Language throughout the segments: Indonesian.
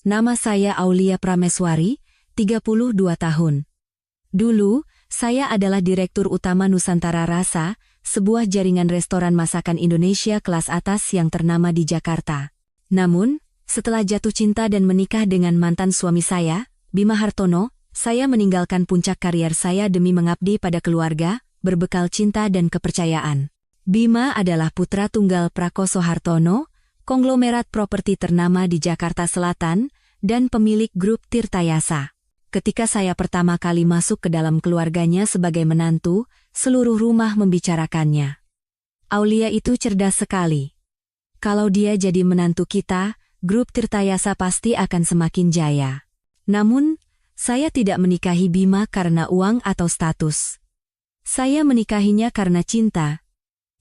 Nama saya Aulia Prameswari, 32 tahun. Dulu, saya adalah Direktur Utama Nusantara Rasa, sebuah jaringan restoran masakan Indonesia kelas atas yang ternama di Jakarta. Namun, setelah jatuh cinta dan menikah dengan mantan suami saya, Bima Hartono, saya meninggalkan puncak karier saya demi mengabdi pada keluarga, berbekal cinta dan kepercayaan. Bima adalah putra tunggal Prakoso Hartono, konglomerat properti ternama di Jakarta Selatan, dan pemilik grup Tirtayasa. Ketika saya pertama kali masuk ke dalam keluarganya sebagai menantu, seluruh rumah membicarakannya. Aulia itu cerdas sekali. Kalau dia jadi menantu kita, grup Tirtayasa pasti akan semakin jaya. Namun, saya tidak menikahi Bima karena uang atau status. Saya menikahinya karena cinta.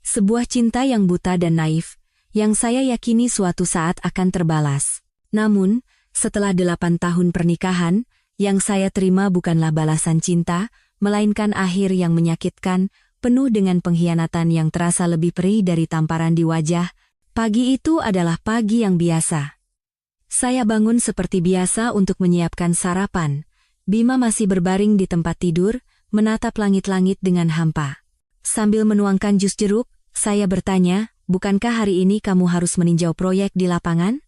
Sebuah cinta yang buta dan naif, yang saya yakini suatu saat akan terbalas. Namun, setelah 8 tahun pernikahan, yang saya terima bukanlah balasan cinta, melainkan akhir yang menyakitkan, penuh dengan pengkhianatan yang terasa lebih perih dari tamparan di wajah. Pagi itu adalah pagi yang biasa. Saya bangun seperti biasa untuk menyiapkan sarapan. Bima masih berbaring di tempat tidur, menatap langit-langit dengan hampa. Sambil menuangkan jus jeruk, saya bertanya, "Bukankah hari ini kamu harus meninjau proyek di lapangan?"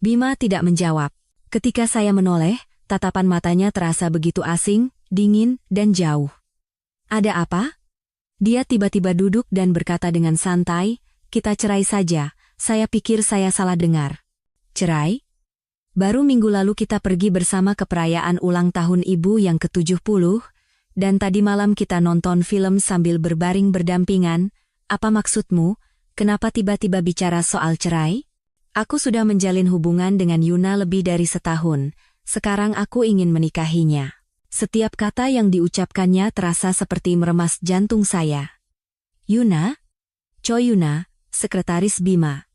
Bima tidak menjawab. Ketika saya menoleh, tatapan matanya terasa begitu asing, dingin, dan jauh. "Ada apa?" Dia tiba-tiba duduk dan berkata dengan santai, "Kita cerai saja, saya pikir saya salah dengar." "Cerai? Baru minggu lalu kita pergi bersama ke perayaan ulang tahun ibu yang ke-70, dan tadi malam kita nonton film sambil berbaring berdampingan. Apa maksudmu? Kenapa tiba-tiba bicara soal cerai?" "Aku sudah menjalin hubungan dengan Yuna lebih dari setahun. Sekarang aku ingin menikahinya." Setiap kata yang diucapkannya terasa seperti meremas jantung saya. "Yuna?" "Choi Yuna, sekretaris Bima."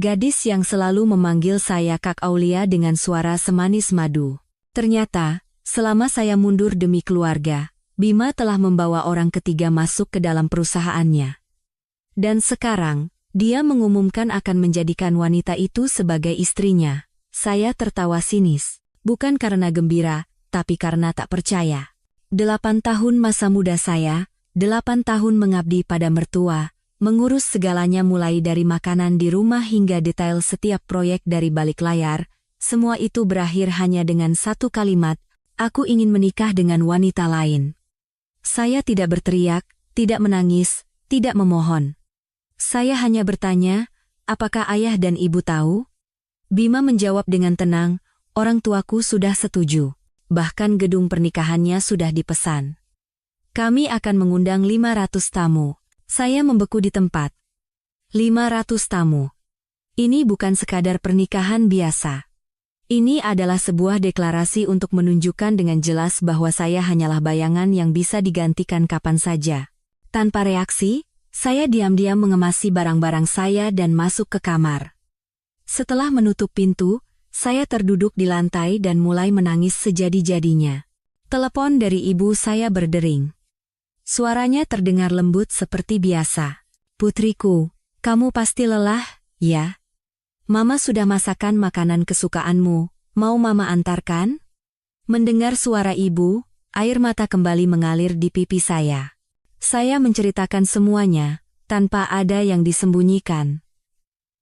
Gadis yang selalu memanggil saya Kak Aulia dengan suara semanis madu. Ternyata, selama saya mundur demi keluarga, Bima telah membawa orang ketiga masuk ke dalam perusahaannya. Dan sekarang, dia mengumumkan akan menjadikan wanita itu sebagai istrinya. Saya tertawa sinis. Bukan karena gembira, tapi karena tak percaya. 8 tahun masa muda saya, 8 tahun mengabdi pada mertua, mengurus segalanya mulai dari makanan di rumah hingga detail setiap proyek dari balik layar, semua itu berakhir hanya dengan satu kalimat, "Aku ingin menikah dengan wanita lain." Saya tidak berteriak, tidak menangis, tidak memohon. Saya hanya bertanya, "Apakah ayah dan ibu tahu?" Bima menjawab dengan tenang, "Orang tuaku sudah setuju. Bahkan gedung pernikahannya sudah dipesan. Kami akan mengundang 500 tamu." Saya membeku di tempat. 500 tamu. Ini bukan sekadar pernikahan biasa. Ini adalah sebuah deklarasi untuk menunjukkan dengan jelas bahwa saya hanyalah bayangan yang bisa digantikan kapan saja. Tanpa reaksi, saya diam-diam mengemasi barang-barang saya dan masuk ke kamar. Setelah menutup pintu, saya terduduk di lantai dan mulai menangis sejadi-jadinya. Telepon dari ibu saya berdering. Suaranya terdengar lembut seperti biasa. "Putriku, kamu pasti lelah, ya? Mama sudah masakan makanan kesukaanmu, mau mama antarkan?" Mendengar suara ibu, air mata kembali mengalir di pipi saya. Saya menceritakan semuanya, tanpa ada yang disembunyikan.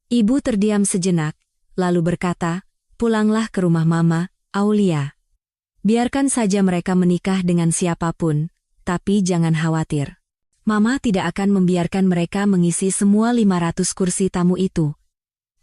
Ibu terdiam sejenak, lalu berkata, "Pulanglah ke rumah Mama, Aulia. Biarkan saja mereka menikah dengan siapapun, tapi jangan khawatir. Mama tidak akan membiarkan mereka mengisi semua 500 kursi tamu itu."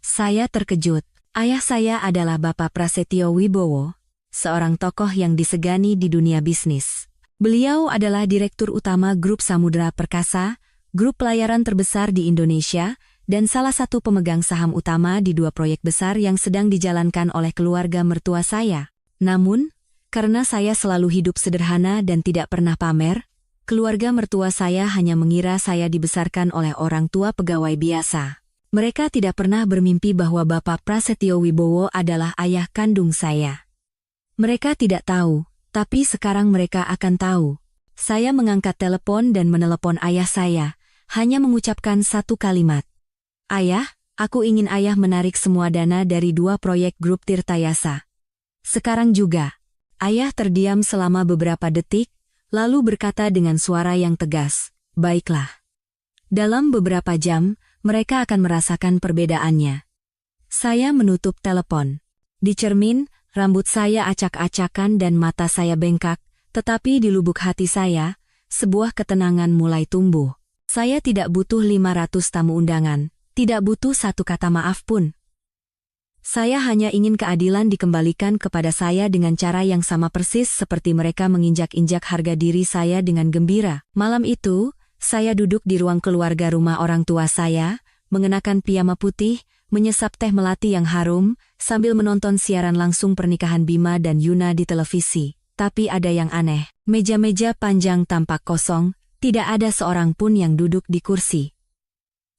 Saya terkejut. Ayah saya adalah Bapak Prasetyo Wibowo, seorang tokoh yang disegani di dunia bisnis. Beliau adalah Direktur Utama Grup Samudra Perkasa, grup pelayaran terbesar di Indonesia, dan salah satu pemegang saham utama di 2 proyek besar yang sedang dijalankan oleh keluarga mertua saya. Namun, karena saya selalu hidup sederhana dan tidak pernah pamer, keluarga mertua saya hanya mengira saya dibesarkan oleh orang tua pegawai biasa. Mereka tidak pernah bermimpi bahwa Bapak Prasetyo Wibowo adalah ayah kandung saya. Mereka tidak tahu, tapi sekarang mereka akan tahu. Saya mengangkat telepon dan menelepon ayah saya, hanya mengucapkan satu kalimat. "Ayah, Aku ingin ayah menarik semua dana dari 2 proyek grup Tirtayasa. Sekarang juga. Ayah terdiam selama beberapa detik, lalu berkata dengan suara yang tegas, "Baiklah." Dalam beberapa jam, mereka akan merasakan perbedaannya. Saya menutup telepon. Di cermin, rambut saya acak-acakan dan mata saya bengkak, tetapi di lubuk hati saya, sebuah ketenangan mulai tumbuh. Saya tidak butuh 500 tamu undangan, tidak butuh satu kata maaf pun. Saya hanya ingin keadilan dikembalikan kepada saya dengan cara yang sama persis seperti mereka menginjak-injak harga diri saya dengan gembira. Malam itu, saya duduk di ruang keluarga rumah orang tua saya, mengenakan piyama putih, menyesap teh melati yang harum, sambil menonton siaran langsung pernikahan Bima dan Yuna di televisi. Tapi ada yang aneh, meja-meja panjang tampak kosong, tidak ada seorang pun yang duduk di kursi.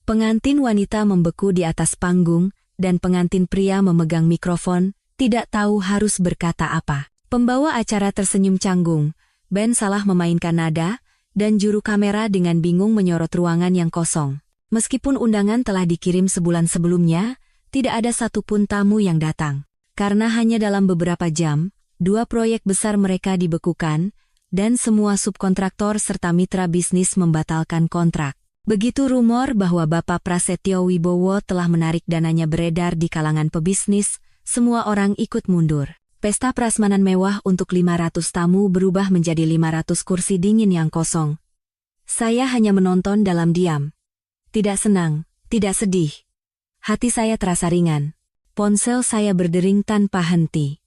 Pengantin wanita membeku di atas panggung, dan pengantin pria memegang mikrofon, tidak tahu harus berkata apa. Pembawa acara tersenyum canggung, band salah memainkan nada, dan juru kamera dengan bingung menyorot ruangan yang kosong. Meskipun undangan telah dikirim sebulan sebelumnya, tidak ada satupun tamu yang datang. Karena hanya dalam beberapa jam, 2 proyek besar mereka dibekukan, dan semua subkontraktor serta mitra bisnis membatalkan kontrak. Begitu rumor bahwa Bapak Prasetyo Wibowo telah menarik dananya beredar di kalangan pebisnis, semua orang ikut mundur. Pesta prasmanan mewah untuk 500 tamu berubah menjadi 500 kursi dingin yang kosong. Saya hanya menonton dalam diam. Tidak senang, tidak sedih. Hati saya terasa ringan. Ponsel saya berdering tanpa henti.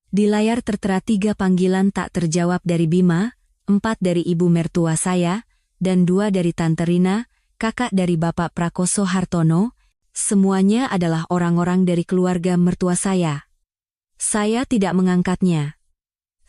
Di layar tertera 3 panggilan tak terjawab dari Bima, 4 dari ibu mertua saya, dan 2 dari Tante Rina, kakak dari Bapak Prakoso Hartono. Semuanya adalah orang-orang dari keluarga mertua saya. Saya tidak mengangkatnya.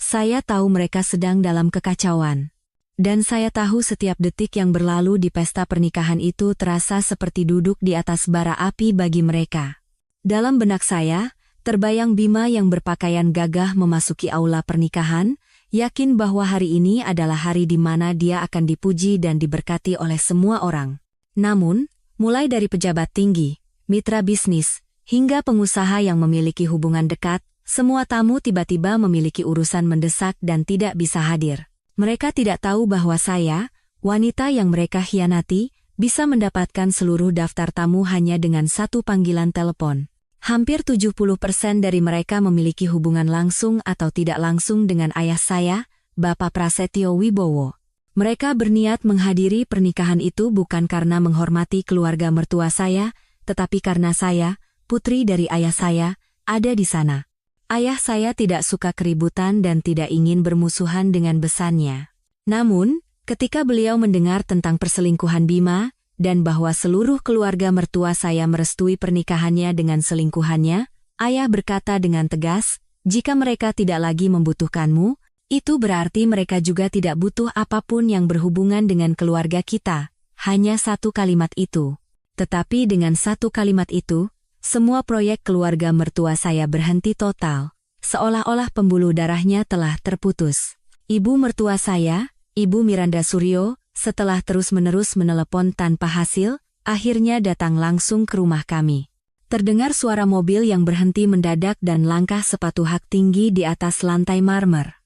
Saya tahu mereka sedang dalam kekacauan. Dan saya tahu setiap detik yang berlalu di pesta pernikahan itu terasa seperti duduk di atas bara api bagi mereka. Dalam benak saya, terbayang Bima yang berpakaian gagah memasuki aula pernikahan, yakin bahwa hari ini adalah hari di mana dia akan dipuji dan diberkati oleh semua orang. Namun, mulai dari pejabat tinggi, mitra bisnis, hingga pengusaha yang memiliki hubungan dekat, semua tamu tiba-tiba memiliki urusan mendesak dan tidak bisa hadir. Mereka tidak tahu bahwa saya, wanita yang mereka khianati, bisa mendapatkan seluruh daftar tamu hanya dengan 1 panggilan telepon. Hampir 70% dari mereka memiliki hubungan langsung atau tidak langsung dengan ayah saya, Bapak Prasetyo Wibowo. Mereka berniat menghadiri pernikahan itu bukan karena menghormati keluarga mertua saya, tetapi karena saya, putri dari ayah saya, ada di sana. Ayah saya tidak suka keributan dan tidak ingin bermusuhan dengan besannya. Namun, ketika beliau mendengar tentang perselingkuhan Bima, dan bahwa seluruh keluarga mertua saya merestui pernikahannya dengan selingkuhannya, ayah berkata dengan tegas, "Jika mereka tidak lagi membutuhkanmu, itu berarti mereka juga tidak butuh apapun yang berhubungan dengan keluarga kita." Hanya 1 kalimat itu. Tetapi dengan 1 kalimat itu, semua proyek keluarga mertua saya berhenti total. Seolah-olah pembuluh darahnya telah terputus. Ibu mertua saya, Ibu Miranda Suryo, setelah terus-menerus menelepon tanpa hasil, akhirnya datang langsung ke rumah kami. Terdengar suara mobil yang berhenti mendadak dan langkah sepatu hak tinggi di atas lantai marmer.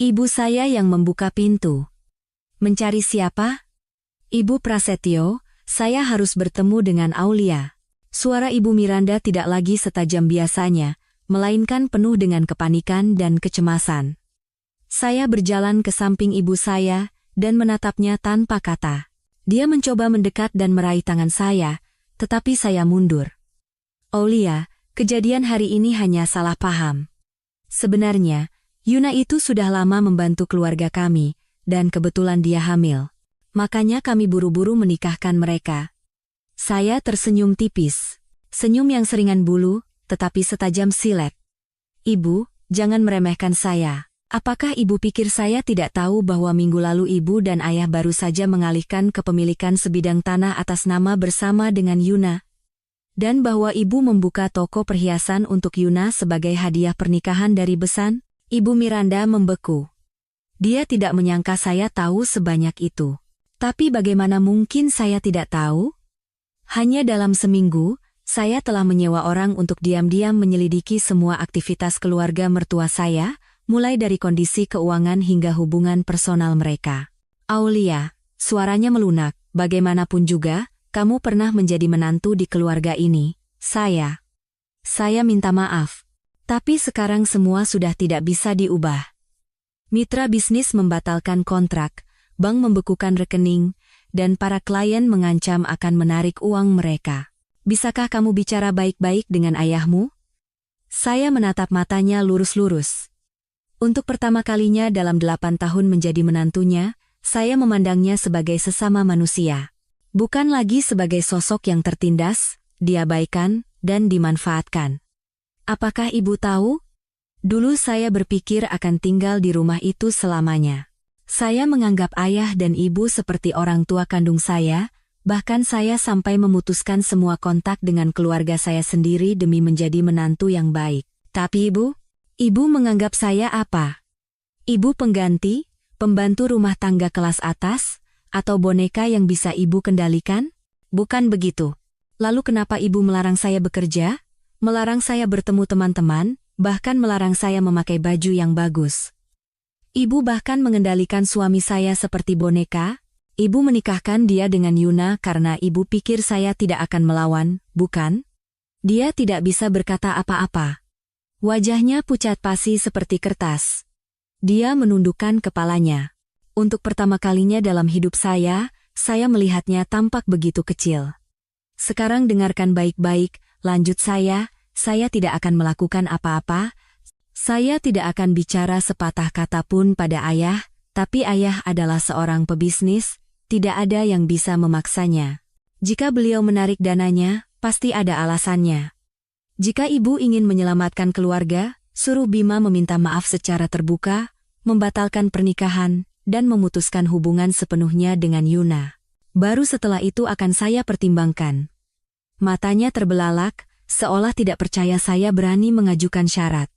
Ibu saya yang membuka pintu. "Mencari siapa?" "Ibu Prasetyo, saya harus bertemu dengan Aulia." Suara Ibu Miranda tidak lagi setajam biasanya, melainkan penuh dengan kepanikan dan kecemasan. Saya berjalan ke samping ibu saya, dan menatapnya tanpa kata. Dia mencoba mendekat dan meraih tangan saya, tetapi saya mundur. "Aulia, kejadian hari ini hanya salah paham. Sebenarnya, Yuna itu sudah lama membantu keluarga kami, dan kebetulan dia hamil. Makanya kami buru-buru menikahkan mereka." Saya tersenyum tipis. Senyum yang seringan bulu, tetapi setajam silet. "Ibu, jangan meremehkan saya. Apakah ibu pikir saya tidak tahu bahwa minggu lalu ibu dan ayah baru saja mengalihkan kepemilikan sebidang tanah atas nama bersama dengan Yuna? Dan bahwa ibu membuka toko perhiasan untuk Yuna sebagai hadiah pernikahan dari besan?" Ibu Miranda membeku. Dia tidak menyangka saya tahu sebanyak itu. Tapi bagaimana mungkin saya tidak tahu? Hanya dalam seminggu, Saya telah menyewa orang untuk diam-diam menyelidiki semua aktivitas keluarga mertua saya, mulai dari kondisi keuangan hingga hubungan personal mereka. Aulia, suaranya melunak, bagaimanapun juga, kamu pernah menjadi menantu di keluarga ini. Saya minta maaf. Tapi sekarang semua sudah tidak bisa diubah. Mitra bisnis membatalkan kontrak, bank membekukan rekening, dan para klien mengancam akan menarik uang mereka. Bisakah kamu bicara baik-baik dengan ayahmu? Saya menatap matanya lurus-lurus. Untuk pertama kalinya dalam 8 tahun menjadi menantunya, saya memandangnya sebagai sesama manusia. Bukan lagi sebagai sosok yang tertindas, diabaikan, dan dimanfaatkan. Apakah ibu tahu? Dulu saya berpikir akan tinggal di rumah itu selamanya. Saya menganggap ayah dan ibu seperti orang tua kandung saya, bahkan saya sampai memutuskan semua kontak dengan keluarga saya sendiri demi menjadi menantu yang baik. Tapi ibu menganggap saya apa? Ibu pengganti, pembantu rumah tangga kelas atas, atau boneka yang bisa ibu kendalikan? Bukan begitu. Lalu kenapa ibu melarang saya bekerja? Melarang saya bertemu teman-teman, bahkan melarang saya memakai baju yang bagus. Ibu bahkan mengendalikan suami saya seperti boneka. Ibu menikahkan dia dengan Yuna karena ibu pikir saya tidak akan melawan, bukan? Dia tidak bisa berkata apa-apa. Wajahnya pucat pasi seperti kertas. Dia menundukkan kepalanya. Untuk pertama kalinya dalam hidup saya melihatnya tampak begitu kecil. Sekarang dengarkan baik-baik, lanjut saya tidak akan melakukan apa-apa. Saya tidak akan bicara sepatah kata pun pada ayah, tapi ayah adalah seorang pebisnis. Tidak ada yang bisa memaksanya. Jika beliau menarik dananya, pasti ada alasannya. Jika ibu ingin menyelamatkan keluarga, suruh Bima meminta maaf secara terbuka, membatalkan pernikahan, dan memutuskan hubungan sepenuhnya dengan Yuna. Baru setelah itu akan saya pertimbangkan. Matanya terbelalak, seolah tidak percaya saya berani mengajukan syarat.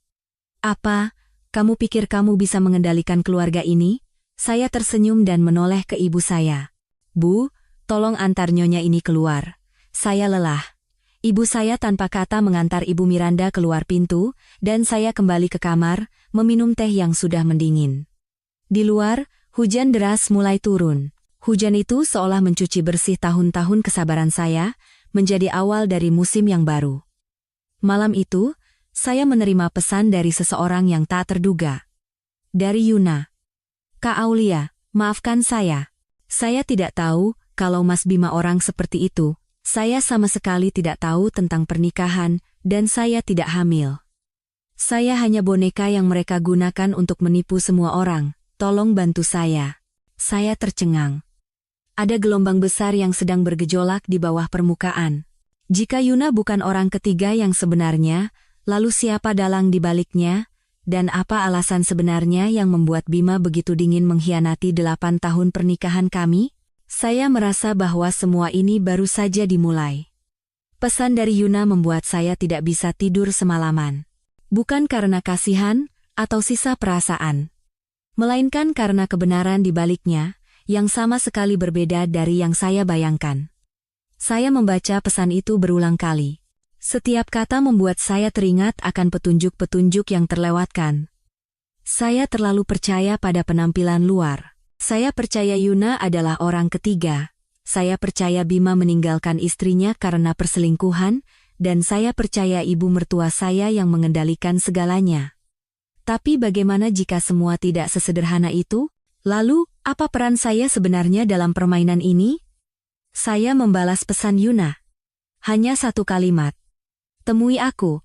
Apa, kamu pikir kamu bisa mengendalikan keluarga ini? Saya tersenyum dan menoleh ke ibu saya. Bu, tolong antar nyonya ini keluar. Saya lelah. Ibu saya tanpa kata mengantar Ibu Miranda keluar pintu, dan saya kembali ke kamar, meminum teh yang sudah mendingin. Di luar, hujan deras mulai turun. Hujan itu seolah mencuci bersih tahun-tahun kesabaran saya, menjadi awal dari musim yang baru. Malam itu, saya menerima pesan dari seseorang yang tak terduga. Dari Yuna. Kak Aulia, maafkan saya. Saya tidak tahu kalau Mas Bima orang seperti itu. Saya sama sekali tidak tahu tentang pernikahan, dan saya tidak hamil. Saya hanya boneka yang mereka gunakan untuk menipu semua orang. Tolong bantu saya. Saya tercengang. Ada gelombang besar yang sedang bergejolak di bawah permukaan. Jika Yuna bukan orang ketiga yang sebenarnya, lalu siapa dalang di baliknya? Dan apa alasan sebenarnya yang membuat Bima begitu dingin mengkhianati 8 tahun pernikahan kami? Saya merasa bahwa semua ini baru saja dimulai. Pesan dari Yuna membuat saya tidak bisa tidur semalaman. Bukan karena kasihan atau sisa perasaan, melainkan karena kebenaran di baliknya, yang sama sekali berbeda dari yang saya bayangkan. Saya membaca pesan itu berulang kali. Setiap kata membuat saya teringat akan petunjuk-petunjuk yang terlewatkan. Saya terlalu percaya pada penampilan luar. Saya percaya Yuna adalah orang ketiga. Saya percaya Bima meninggalkan istrinya karena perselingkuhan, dan saya percaya ibu mertua saya yang mengendalikan segalanya. Tapi bagaimana jika semua tidak sesederhana itu? Lalu, apa peran saya sebenarnya dalam permainan ini? Saya membalas pesan Yuna. Hanya satu kalimat. Temui aku.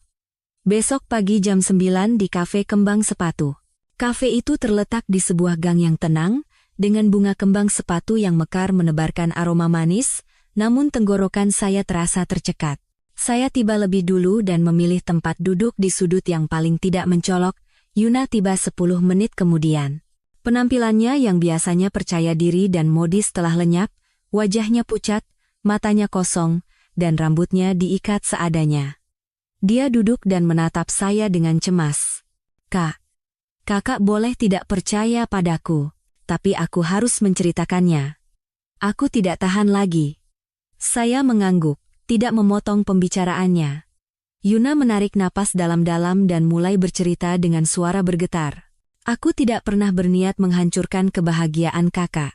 Besok pagi jam 9 di kafe Kembang Sepatu. Kafe itu terletak di sebuah gang yang tenang, dengan bunga kembang sepatu yang mekar menebarkan aroma manis, namun tenggorokan saya terasa tercekat. Saya tiba lebih dulu dan memilih tempat duduk di sudut yang paling tidak mencolok. Yuna tiba 10 menit kemudian. Penampilannya yang biasanya percaya diri dan modis telah lenyap, wajahnya pucat, matanya kosong, dan rambutnya diikat seadanya. Dia duduk dan menatap saya dengan cemas. Kakak boleh tidak percaya padaku, tapi aku harus menceritakannya. Aku tidak tahan lagi. Saya mengangguk. tidak memotong pembicaraannya. Yuna menarik napas dalam-dalam dan mulai bercerita dengan suara bergetar. Aku tidak pernah berniat menghancurkan kebahagiaan kakak.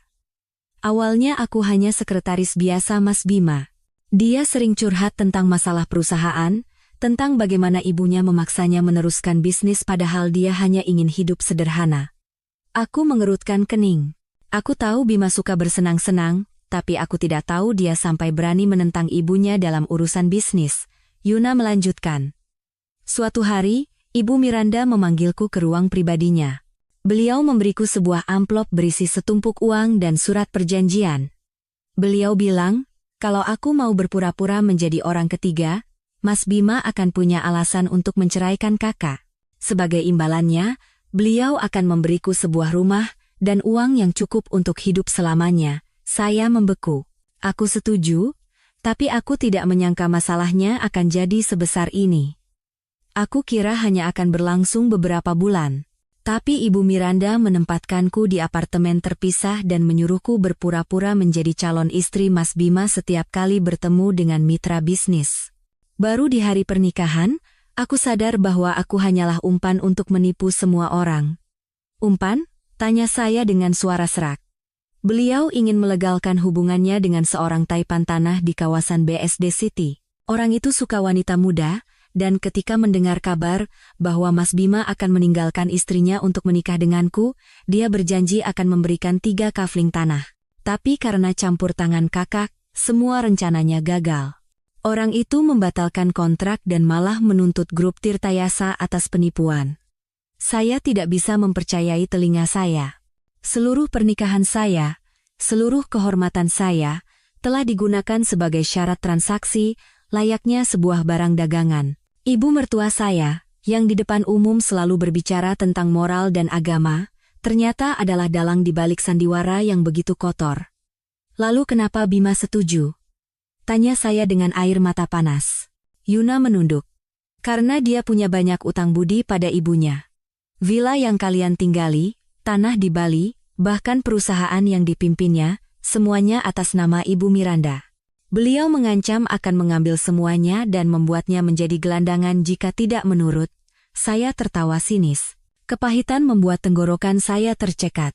Awalnya aku hanya sekretaris biasa Mas Bima. Dia sering curhat tentang masalah perusahaan, tentang bagaimana ibunya memaksanya meneruskan bisnis padahal dia hanya ingin hidup sederhana. Aku mengerutkan kening. Aku tahu Bima suka bersenang-senang, tapi aku tidak tahu dia sampai berani menentang ibunya dalam urusan bisnis. Yuna melanjutkan. Suatu hari, Ibu Miranda memanggilku ke ruang pribadinya. Beliau memberiku sebuah amplop berisi setumpuk uang dan surat perjanjian. Beliau bilang, kalau aku mau berpura-pura menjadi orang ketiga, Mas Bima akan punya alasan untuk menceraikan kakak. Sebagai imbalannya, beliau akan memberiku sebuah rumah dan uang yang cukup untuk hidup selamanya. Saya membeku. Aku setuju, tapi aku tidak menyangka masalahnya akan jadi sebesar ini. Aku kira hanya akan berlangsung beberapa bulan. Tapi Ibu Miranda menempatkanku di apartemen terpisah dan menyuruhku berpura-pura menjadi calon istri Mas Bima setiap kali bertemu dengan mitra bisnis. Baru di hari pernikahan, aku sadar bahwa aku hanyalah umpan untuk menipu semua orang. Umpan? Tanya saya dengan suara serak. Beliau ingin melegalkan hubungannya dengan seorang taipan tanah di kawasan BSD City. Orang itu suka wanita muda, dan ketika mendengar kabar bahwa Mas Bima akan meninggalkan istrinya untuk menikah denganku, dia berjanji akan memberikan 3 kafling tanah. Tapi karena campur tangan kakak, semua rencananya gagal. Orang itu membatalkan kontrak dan malah menuntut grup Tirtayasa atas penipuan. Saya tidak bisa mempercayai telinga saya. Seluruh pernikahan saya, seluruh kehormatan saya, telah digunakan sebagai syarat transaksi, layaknya sebuah barang dagangan. Ibu mertua saya, yang di depan umum selalu berbicara tentang moral dan agama, ternyata adalah dalang di balik sandiwara yang begitu kotor. Lalu kenapa Bima setuju? Tanya saya dengan air mata panas. Yuna menunduk. Karena dia punya banyak utang budi pada ibunya. Villa yang kalian tinggali, tanah di Bali, bahkan perusahaan yang dipimpinnya, semuanya atas nama Ibu Miranda. Beliau mengancam akan mengambil semuanya dan membuatnya menjadi gelandangan jika tidak menurut. Saya tertawa sinis. Kepahitan membuat tenggorokan saya tercekat.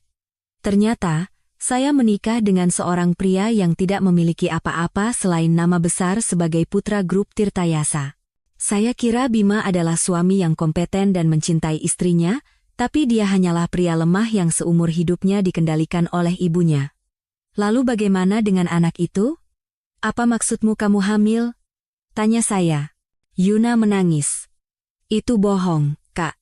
Ternyata, saya menikah dengan seorang pria yang tidak memiliki apa-apa selain nama besar sebagai putra grup Tirtayasa. Saya kira Bima adalah suami yang kompeten dan mencintai istrinya, tapi dia hanyalah pria lemah yang seumur hidupnya dikendalikan oleh ibunya. Lalu bagaimana dengan anak itu? Apa maksudmu kamu hamil? Tanya saya. Yuna menangis. Itu bohong, Kak.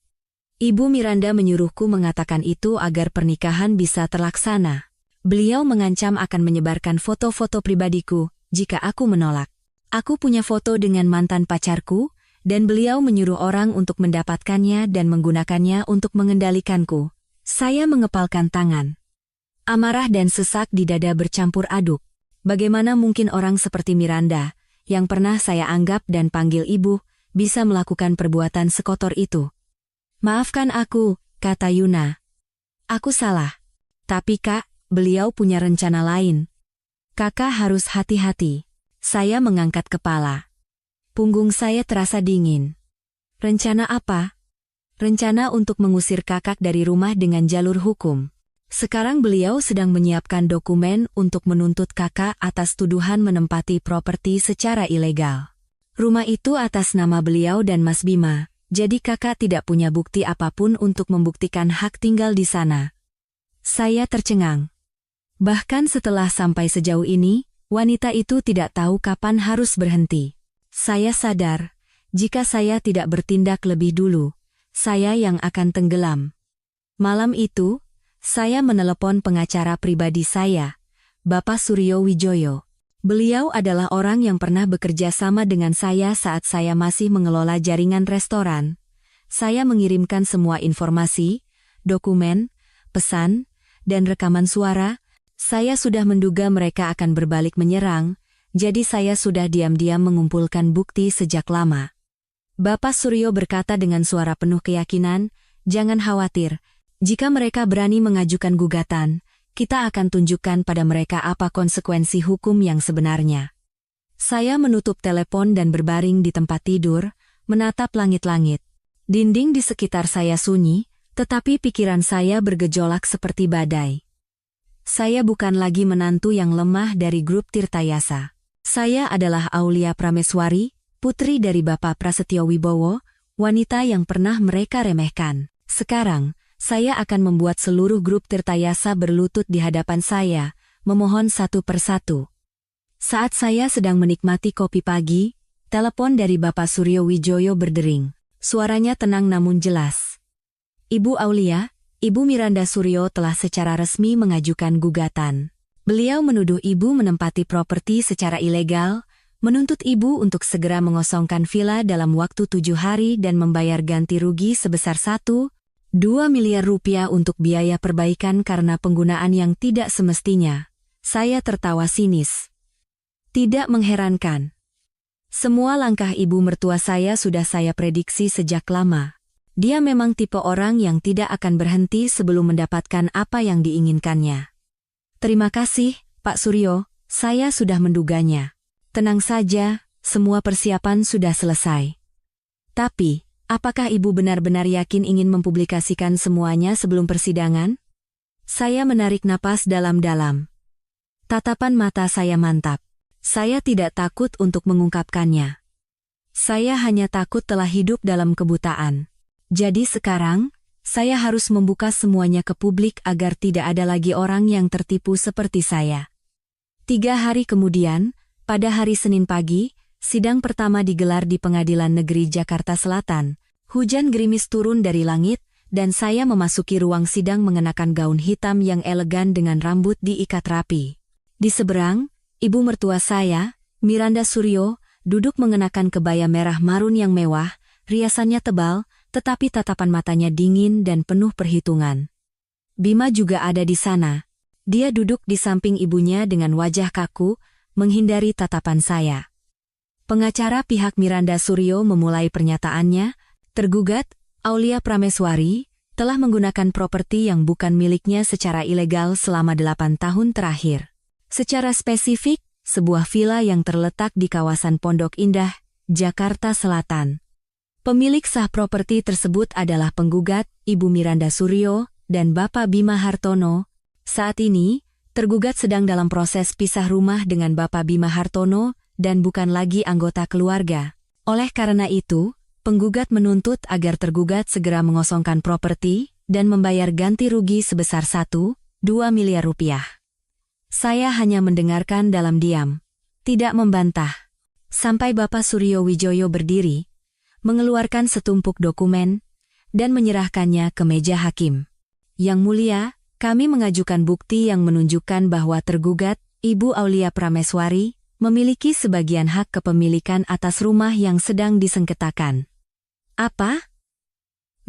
Ibu Miranda menyuruhku mengatakan itu agar pernikahan bisa terlaksana. Beliau mengancam akan menyebarkan foto-foto pribadiku jika aku menolak. Aku punya foto dengan mantan pacarku, dan beliau menyuruh orang untuk mendapatkannya dan menggunakannya untuk mengendalikanku. Saya mengepalkan tangan. Amarah dan sesak di dada bercampur aduk. Bagaimana mungkin orang seperti Miranda, yang pernah saya anggap dan panggil ibu, bisa melakukan perbuatan sekotor itu? Maafkan aku, kata Yuna. Aku salah. Tapi Kak, beliau punya rencana lain. Kakak harus hati-hati. Saya mengangkat kepala. Punggung saya terasa dingin. Rencana apa? Rencana untuk mengusir kakak dari rumah dengan jalur hukum. Sekarang beliau sedang menyiapkan dokumen untuk menuntut kakak atas tuduhan menempati properti secara ilegal. Rumah itu atas nama beliau dan Mas Bima, jadi kakak tidak punya bukti apapun untuk membuktikan hak tinggal di sana. Saya tercengang. Bahkan setelah sampai sejauh ini, wanita itu tidak tahu kapan harus berhenti. Saya sadar, jika saya tidak bertindak lebih dulu, saya yang akan tenggelam. Malam itu, saya menelepon pengacara pribadi saya, Bapak Suryo Wijoyo. Beliau adalah orang yang pernah bekerja sama dengan saya saat saya masih mengelola jaringan restoran. Saya mengirimkan semua informasi, dokumen, pesan, dan rekaman suara. Saya sudah menduga mereka akan berbalik menyerang, jadi saya sudah diam-diam mengumpulkan bukti sejak lama. Bapak Suryo berkata dengan suara penuh keyakinan, jangan khawatir. Jika mereka berani mengajukan gugatan, kita akan tunjukkan pada mereka apa konsekuensi hukum yang sebenarnya. Saya menutup telepon dan berbaring di tempat tidur, menatap langit-langit. Dinding di sekitar saya sunyi, tetapi pikiran saya bergejolak seperti badai. Saya bukan lagi menantu yang lemah dari grup Tirtayasa. Saya adalah Aulia Prameswari, putri dari Bapak Prasetyo Wibowo, wanita yang pernah mereka remehkan. Sekarang, saya akan membuat seluruh grup Tirtayasa berlutut di hadapan saya, memohon satu persatu. Saat saya sedang menikmati kopi pagi, telepon dari Bapak Suryo Wijoyo berdering. Suaranya tenang namun jelas. Ibu Aulia, Ibu Miranda Suryo telah secara resmi mengajukan gugatan. Beliau menuduh Ibu menempati properti secara ilegal, menuntut Ibu untuk segera mengosongkan villa dalam waktu 7 hari dan membayar ganti rugi sebesar 1,2 miliar rupiah untuk biaya perbaikan karena penggunaan yang tidak semestinya. Saya tertawa sinis. Tidak mengherankan. Semua langkah ibu mertua saya sudah saya prediksi sejak lama. Dia memang tipe orang yang tidak akan berhenti sebelum mendapatkan apa yang diinginkannya. Terima kasih, Pak Suryo, saya sudah menduganya. Tenang saja, semua persiapan sudah selesai. Tapi, apakah ibu benar-benar yakin ingin mempublikasikan semuanya sebelum persidangan? Saya menarik napas dalam-dalam. Tatapan mata saya mantap. Saya tidak takut untuk mengungkapkannya. Saya hanya takut telah hidup dalam kebutaan. Jadi sekarang, saya harus membuka semuanya ke publik agar tidak ada lagi orang yang tertipu seperti saya. 3 hari kemudian, pada hari Senin pagi, sidang pertama digelar di Pengadilan Negeri Jakarta Selatan. Hujan gerimis turun dari langit, dan saya memasuki ruang sidang mengenakan gaun hitam yang elegan dengan rambut diikat rapi. Di seberang, ibu mertua saya, Miranda Suryo, duduk mengenakan kebaya merah marun yang mewah, riasannya tebal, tetapi tatapan matanya dingin dan penuh perhitungan. Bima juga ada di sana. Dia duduk di samping ibunya dengan wajah kaku, menghindari tatapan saya. Pengacara pihak Miranda Suryo memulai pernyataannya. Tergugat, Aulia Prameswari, telah menggunakan properti yang bukan miliknya secara ilegal selama 8 tahun terakhir. Secara spesifik, sebuah villa yang terletak di kawasan Pondok Indah, Jakarta Selatan. Pemilik sah properti tersebut adalah penggugat, Ibu Miranda Suryo, dan Bapak Bima Hartono. Saat ini, tergugat sedang dalam proses pisah rumah dengan Bapak Bima Hartono dan bukan lagi anggota keluarga. Oleh karena itu, penggugat menuntut agar tergugat segera mengosongkan properti dan membayar ganti rugi sebesar 1,2 miliar rupiah. Saya hanya mendengarkan dalam diam, tidak membantah. Sampai Bapak Suryo Wijoyo berdiri, mengeluarkan setumpuk dokumen, dan menyerahkannya ke meja hakim. Yang mulia, kami mengajukan bukti yang menunjukkan bahwa tergugat, Ibu Aulia Prameswari, memiliki sebagian hak kepemilikan atas rumah yang sedang disengketakan. Apa?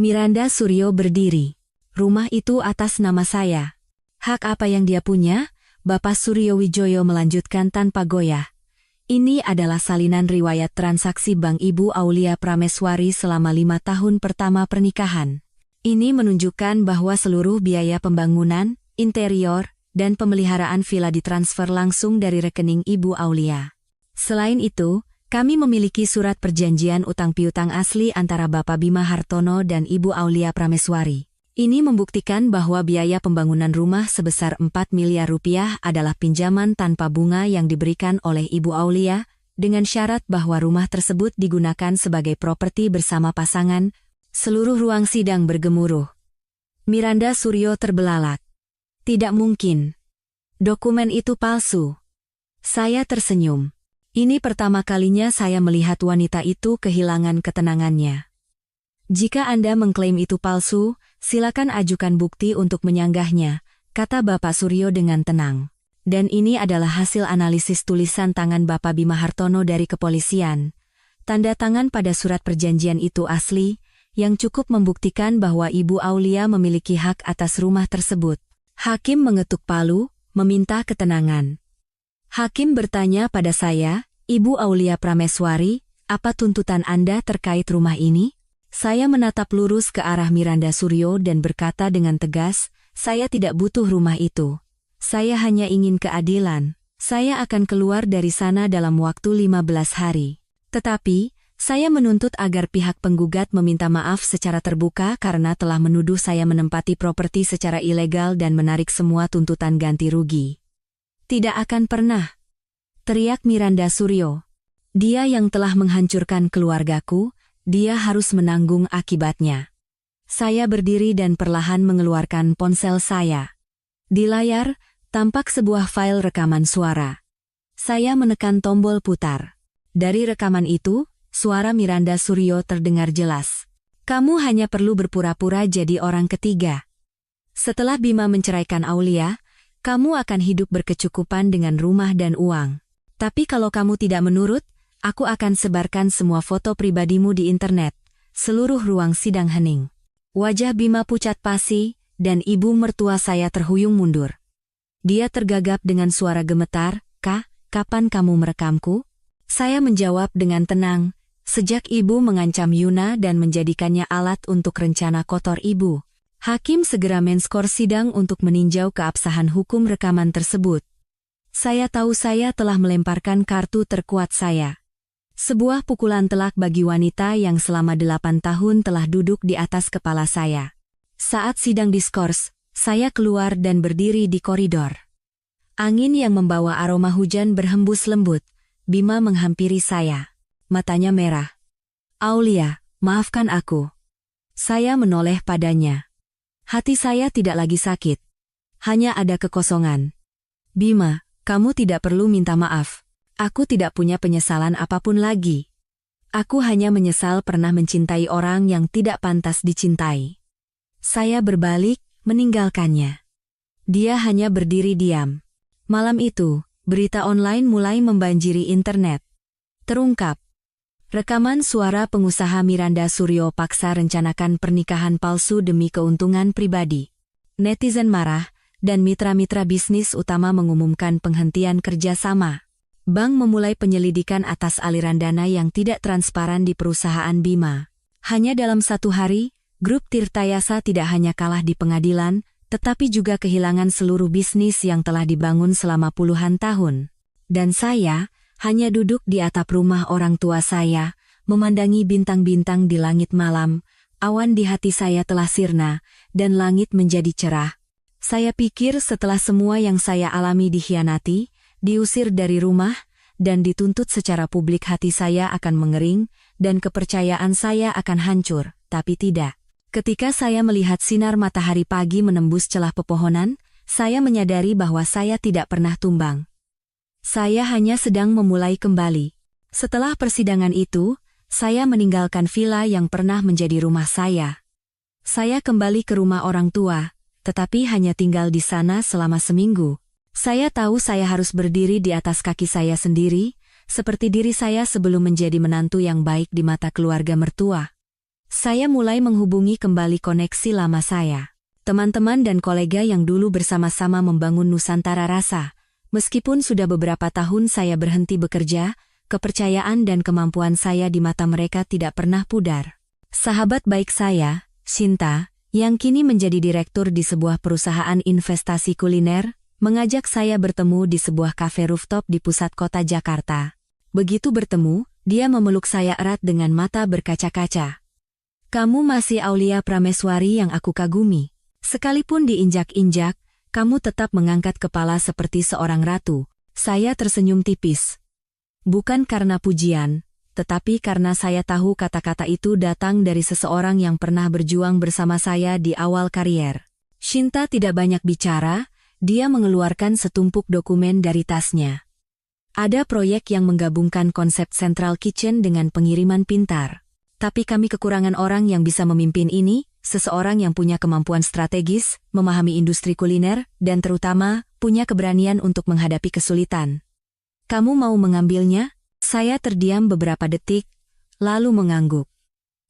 Miranda Suryo berdiri. Rumah itu atas nama saya. Hak apa yang dia punya? Bapak Suryo Wijoyo melanjutkan tanpa goyah. Ini adalah salinan riwayat transaksi Bank Ibu Aulia Prameswari selama 5 tahun pertama pernikahan. Ini menunjukkan bahwa seluruh biaya pembangunan, interior, dan pemeliharaan villa ditransfer langsung dari rekening Ibu Aulia. Selain itu, kami memiliki surat perjanjian utang piutang asli antara Bapak Bima Hartono dan Ibu Aulia Prameswari. Ini membuktikan bahwa biaya pembangunan rumah sebesar 4 miliar rupiah adalah pinjaman tanpa bunga yang diberikan oleh Ibu Aulia, dengan syarat bahwa rumah tersebut digunakan sebagai properti bersama pasangan. Seluruh ruang sidang bergemuruh. Miranda Suryo terbelalak. Tidak mungkin. Dokumen itu palsu. Saya tersenyum. Ini pertama kalinya saya melihat wanita itu kehilangan ketenangannya. Jika Anda mengklaim itu palsu, silakan ajukan bukti untuk menyanggahnya, kata Bapak Suryo dengan tenang. Dan ini adalah hasil analisis tulisan tangan Bapak Bima Hartono dari kepolisian. Tanda tangan pada surat perjanjian itu asli, yang cukup membuktikan bahwa Ibu Aulia memiliki hak atas rumah tersebut. Hakim mengetuk palu, meminta ketenangan. Hakim bertanya pada saya, Ibu Aulia Prameswari, apa tuntutan Anda terkait rumah ini? Saya menatap lurus ke arah Miranda Suryo dan berkata dengan tegas, saya tidak butuh rumah itu. Saya hanya ingin keadilan. Saya akan keluar dari sana dalam waktu 15 hari. Tetapi, saya menuntut agar pihak penggugat meminta maaf secara terbuka karena telah menuduh saya menempati properti secara ilegal dan menarik semua tuntutan ganti rugi. Tidak akan pernah, teriak Miranda Suryo. Dia yang telah menghancurkan keluargaku, dia harus menanggung akibatnya. Saya berdiri dan perlahan mengeluarkan ponsel saya. Di layar, tampak sebuah file rekaman suara. Saya menekan tombol putar. Dari rekaman itu, suara Miranda Suryo terdengar jelas. Kamu hanya perlu berpura-pura jadi orang ketiga. Setelah Bima menceraikan Aulia, kamu akan hidup berkecukupan dengan rumah dan uang. Tapi kalau kamu tidak menurut, aku akan sebarkan semua foto pribadimu di internet. Seluruh ruang sidang hening. Wajah Bima pucat pasi, dan ibu mertua saya terhuyung mundur. Dia tergagap dengan suara gemetar, "Kak, kapan kamu merekamku?" Saya menjawab dengan tenang, "Sejak ibu mengancam Yuna dan menjadikannya alat untuk rencana kotor ibu." Hakim segera menskor sidang untuk meninjau keabsahan hukum rekaman tersebut. Saya tahu saya telah melemparkan kartu terkuat saya. Sebuah pukulan telak bagi wanita yang selama 8 tahun telah duduk di atas kepala saya. Saat sidang diskors, saya keluar dan berdiri di koridor. Angin yang membawa aroma hujan berhembus lembut. Bima menghampiri saya. Matanya merah. "Aulia, maafkan aku." Saya menoleh padanya. Hati saya tidak lagi sakit. Hanya ada kekosongan. "Bima, kamu tidak perlu minta maaf. Aku tidak punya penyesalan apapun lagi. Aku hanya menyesal pernah mencintai orang yang tidak pantas dicintai." Saya berbalik, meninggalkannya. Dia hanya berdiri diam. Malam itu, berita online mulai membanjiri internet. Terungkap. Rekaman suara pengusaha Miranda Suryo paksa rencanakan pernikahan palsu demi keuntungan pribadi. Netizen marah, dan mitra-mitra bisnis utama mengumumkan penghentian kerjasama. Bank memulai penyelidikan atas aliran dana yang tidak transparan di perusahaan Bima. Hanya dalam 1 hari, grup Tirtayasa tidak hanya kalah di pengadilan, tetapi juga kehilangan seluruh bisnis yang telah dibangun selama puluhan tahun. Dan saya, hanya duduk di atap rumah orang tua saya, memandangi bintang-bintang di langit malam. Awan di hati saya telah sirna, dan langit menjadi cerah. Saya pikir setelah semua yang saya alami dikhianati, diusir dari rumah, dan dituntut secara publik, hati saya akan mengering, dan kepercayaan saya akan hancur, tapi tidak. Ketika saya melihat sinar matahari pagi menembus celah pepohonan, saya menyadari bahwa saya tidak pernah tumbang. Saya hanya sedang memulai kembali. Setelah persidangan itu, saya meninggalkan villa yang pernah menjadi rumah saya. Saya kembali ke rumah orang tua, tetapi hanya tinggal di sana selama seminggu. Saya tahu saya harus berdiri di atas kaki saya sendiri, seperti diri saya sebelum menjadi menantu yang baik di mata keluarga mertua. Saya mulai menghubungi kembali koneksi lama saya. Teman-teman dan kolega yang dulu bersama-sama membangun Nusantara Rasa. Meskipun sudah beberapa tahun saya berhenti bekerja, kepercayaan dan kemampuan saya di mata mereka tidak pernah pudar. Sahabat baik saya, Shinta, yang kini menjadi direktur di sebuah perusahaan investasi kuliner, mengajak saya bertemu di sebuah kafe rooftop di pusat kota Jakarta. Begitu bertemu, dia memeluk saya erat dengan mata berkaca-kaca. "Kamu masih Aulia Prameswari yang aku kagumi. Sekalipun diinjak-injak, kamu tetap mengangkat kepala seperti seorang ratu." Saya tersenyum tipis. Bukan karena pujian, tetapi karena saya tahu kata-kata itu datang dari seseorang yang pernah berjuang bersama saya di awal karier. Shinta tidak banyak bicara, dia mengeluarkan setumpuk dokumen dari tasnya. Ada proyek yang menggabungkan konsep Central Kitchen dengan pengiriman pintar. Tapi kami kekurangan orang yang bisa memimpin ini, seseorang yang punya kemampuan strategis, memahami industri kuliner, dan terutama, punya keberanian untuk menghadapi kesulitan. "Kamu mau mengambilnya?" Saya terdiam beberapa detik, lalu mengangguk.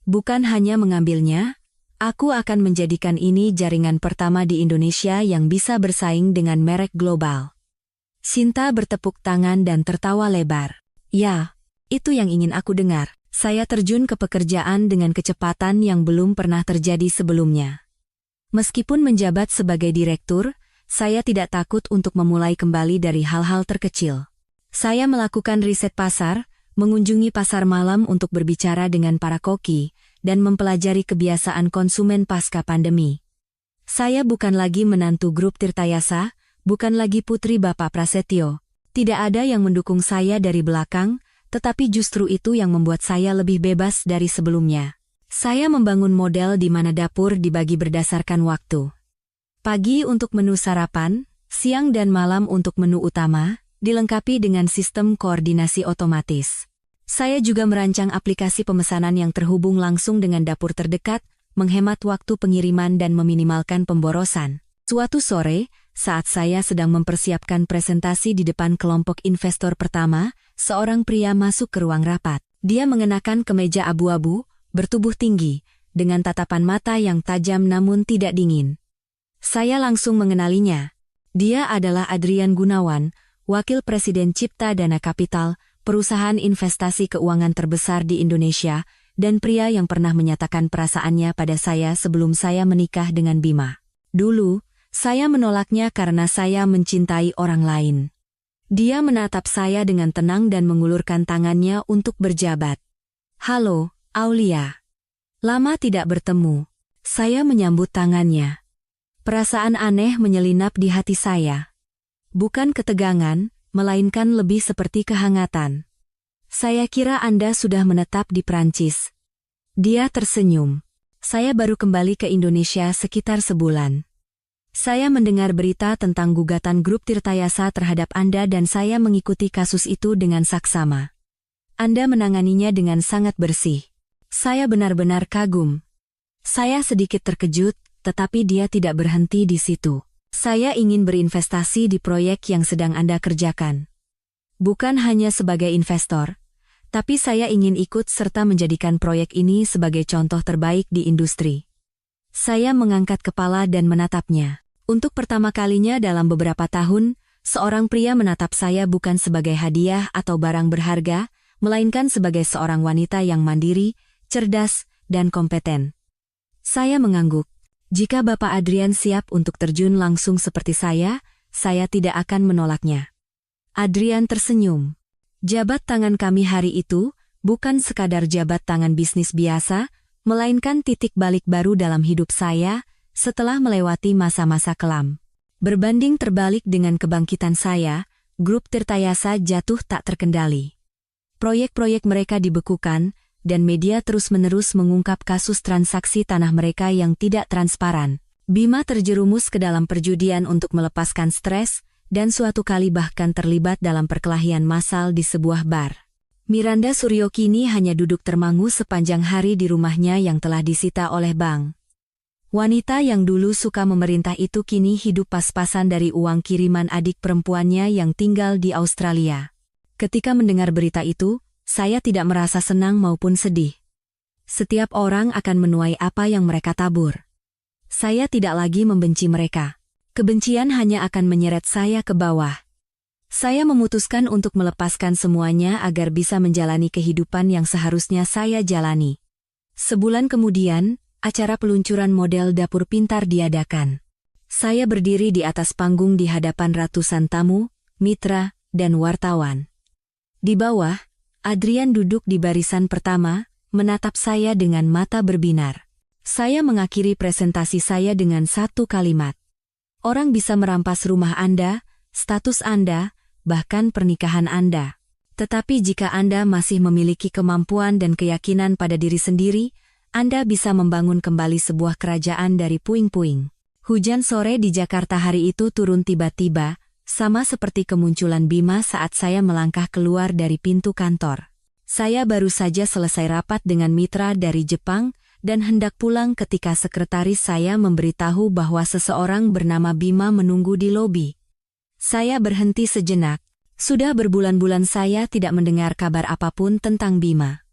"Bukan hanya mengambilnya, aku akan menjadikan ini jaringan pertama di Indonesia yang bisa bersaing dengan merek global." Shinta bertepuk tangan dan tertawa lebar. "Ya, itu yang ingin aku dengar." Saya terjun ke pekerjaan dengan kecepatan yang belum pernah terjadi sebelumnya. Meskipun menjabat sebagai direktur, Saya tidak takut untuk memulai kembali dari hal-hal terkecil. Saya melakukan riset pasar, mengunjungi pasar malam untuk berbicara dengan para koki, dan mempelajari kebiasaan konsumen pasca pandemi. Saya bukan lagi menantu grup Tirtayasa, bukan lagi putri Bapak Prasetyo. Tidak ada yang mendukung saya dari belakang, tetapi justru itu yang membuat saya lebih bebas dari sebelumnya. Saya membangun model di mana dapur dibagi berdasarkan waktu. Pagi untuk menu sarapan, siang dan malam untuk menu utama, dilengkapi dengan sistem koordinasi otomatis. Saya juga merancang aplikasi pemesanan yang terhubung langsung dengan dapur terdekat, menghemat waktu pengiriman dan meminimalkan pemborosan. Suatu sore, saat saya sedang mempersiapkan presentasi di depan kelompok investor pertama, seorang pria masuk ke ruang rapat. Dia mengenakan kemeja abu-abu, bertubuh tinggi, dengan tatapan mata yang tajam namun tidak dingin. Saya langsung mengenalinya. Dia adalah Adrian Gunawan, Wakil Presiden Cipta Dana Capital, perusahaan investasi keuangan terbesar di Indonesia, dan pria yang pernah menyatakan perasaannya pada saya sebelum saya menikah dengan Bima. Dulu, saya menolaknya karena saya mencintai orang lain. Dia menatap saya dengan tenang dan mengulurkan tangannya untuk berjabat. "Halo, Aulia." Lama tidak bertemu. Saya menyambut tangannya. Perasaan aneh menyelinap di hati saya. Bukan ketegangan, melainkan lebih seperti kehangatan. "Saya kira Anda sudah menetap di Prancis." Dia tersenyum. "Saya baru kembali ke Indonesia sekitar sebulan. Saya mendengar berita tentang gugatan grup Tirtayasa terhadap Anda dan saya mengikuti kasus itu dengan saksama. Anda menanganinya dengan sangat bersih. Saya benar-benar kagum." Saya sedikit terkejut, tetapi dia tidak berhenti di situ. "Saya ingin berinvestasi di proyek yang sedang Anda kerjakan. Bukan hanya sebagai investor, tapi saya ingin ikut serta menjadikan proyek ini sebagai contoh terbaik di industri." Saya mengangkat kepala dan menatapnya. Untuk pertama kalinya dalam beberapa tahun, seorang pria menatap saya bukan sebagai hadiah atau barang berharga, melainkan sebagai seorang wanita yang mandiri, cerdas, dan kompeten. Saya mengangguk. Jika Bapak Adrian siap untuk terjun langsung seperti saya tidak akan menolaknya. Adrian tersenyum. Jabat tangan kami hari itu bukan sekadar jabat tangan bisnis biasa, melainkan titik balik baru dalam hidup saya setelah melewati masa-masa kelam. Berbanding terbalik dengan kebangkitan saya, grup Tirtayasa jatuh tak terkendali. Proyek-proyek mereka dibekukan, dan media terus-menerus mengungkap kasus transaksi tanah mereka yang tidak transparan. Bima terjerumus ke dalam perjudian untuk melepaskan stres, dan suatu kali bahkan terlibat dalam perkelahian massal di sebuah bar. Miranda Suryo kini hanya duduk termangu sepanjang hari di rumahnya yang telah disita oleh bank. Wanita yang dulu suka memerintah itu kini hidup pas-pasan dari uang kiriman adik perempuannya yang tinggal di Australia. Ketika mendengar berita itu, saya tidak merasa senang maupun sedih. Setiap orang akan menuai apa yang mereka tabur. Saya tidak lagi membenci mereka. Kebencian hanya akan menyeret saya ke bawah. Saya memutuskan untuk melepaskan semuanya agar bisa menjalani kehidupan yang seharusnya saya jalani. Sebulan kemudian, acara peluncuran model dapur pintar diadakan. Saya berdiri di atas panggung di hadapan ratusan tamu, mitra, dan wartawan. Di bawah, Adrian duduk di barisan pertama, menatap saya dengan mata berbinar. Saya mengakhiri presentasi saya dengan satu kalimat. "Orang bisa merampas rumah Anda, status Anda, bahkan pernikahan Anda. Tetapi jika Anda masih memiliki kemampuan dan keyakinan pada diri sendiri, Anda bisa membangun kembali sebuah kerajaan dari puing-puing." Hujan sore di Jakarta hari itu turun tiba-tiba, sama seperti kemunculan Bima saat saya melangkah keluar dari pintu kantor. Saya baru saja selesai rapat dengan mitra dari Jepang, dan hendak pulang ketika sekretaris saya memberitahu bahwa seseorang bernama Bima menunggu di lobi. Saya berhenti sejenak. Sudah berbulan-bulan saya tidak mendengar kabar apapun tentang Bima.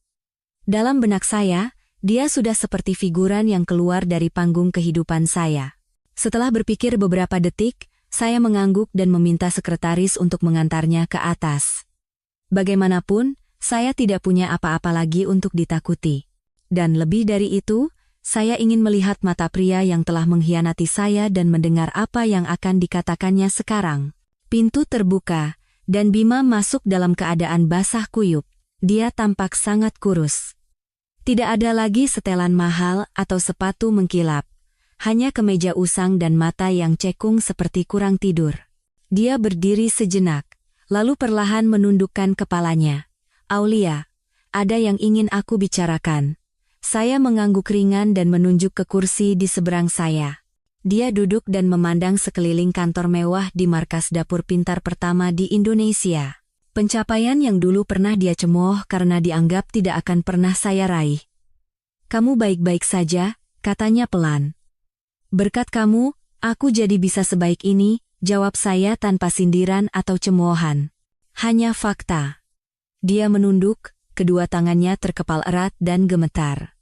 Dalam benak saya, dia sudah seperti figuran yang keluar dari panggung kehidupan saya. Setelah berpikir beberapa detik, saya mengangguk dan meminta sekretaris untuk mengantarnya ke atas. Bagaimanapun, saya tidak punya apa-apa lagi untuk ditakuti. Dan lebih dari itu, Saya ingin melihat mata pria yang telah mengkhianati saya dan mendengar apa yang akan dikatakannya sekarang. Pintu terbuka, dan Bima masuk dalam keadaan basah kuyup. Dia tampak sangat kurus. Tidak ada lagi setelan mahal atau sepatu mengkilap. Hanya kemeja usang dan mata yang cekung seperti kurang tidur. Dia berdiri sejenak, lalu perlahan menundukkan kepalanya. Aulia, ada yang ingin aku bicarakan. Saya mengangguk ringan dan menunjuk ke kursi di seberang saya. Dia duduk dan memandang sekeliling kantor mewah di markas dapur pintar pertama di Indonesia. Pencapaian yang dulu pernah dia cemooh karena dianggap tidak akan pernah saya raih. Kamu baik-baik saja, katanya pelan. Berkat kamu, aku jadi bisa sebaik ini, jawab saya tanpa sindiran atau cemoohan. Hanya fakta. Dia menunduk, kedua tangannya terkepal erat dan gemetar.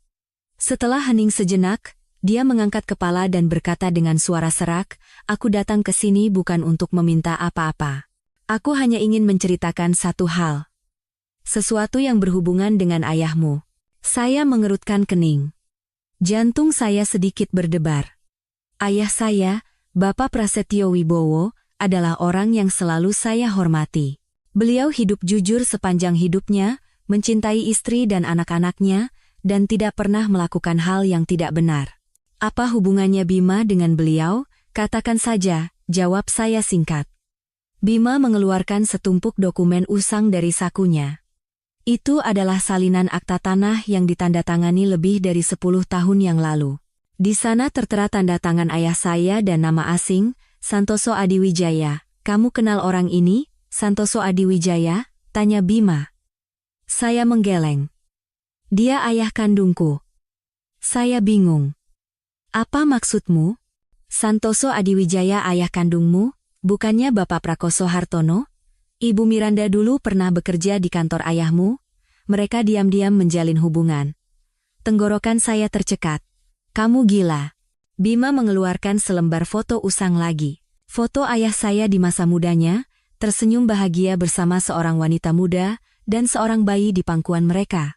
Setelah hening sejenak, dia mengangkat kepala dan berkata dengan suara serak, aku datang ke sini bukan untuk meminta apa-apa. Aku hanya ingin menceritakan satu hal. Sesuatu yang berhubungan dengan ayahmu. Saya mengerutkan kening. Jantung saya sedikit berdebar. Ayah saya, Bapak Prasetyo Wibowo, adalah orang yang selalu saya hormati. Beliau hidup jujur sepanjang hidupnya, mencintai istri dan anak-anaknya, dan tidak pernah melakukan hal yang tidak benar. Apa hubungannya Bima dengan beliau? Katakan saja, jawab saya singkat. Bima mengeluarkan setumpuk dokumen usang dari sakunya. Itu adalah salinan akta tanah yang ditandatangani lebih dari 10 tahun yang lalu. Di sana tertera tanda tangan ayah saya dan nama asing, Santoso Adiwijaya. Kamu kenal orang ini, Santoso Adiwijaya? Tanya Bima. Saya menggeleng. Dia ayah kandungku. Saya bingung. Apa maksudmu? Santoso Adiwijaya ayah kandungmu? Bukannya Bapak Prakoso Hartono? Ibu Miranda dulu pernah bekerja di kantor ayahmu? Mereka diam-diam menjalin hubungan. Tenggorokan saya tercekat. Kamu gila. Bima mengeluarkan selembar foto usang lagi. Foto ayah saya di masa mudanya, tersenyum bahagia bersama seorang wanita muda, dan seorang bayi di pangkuan mereka.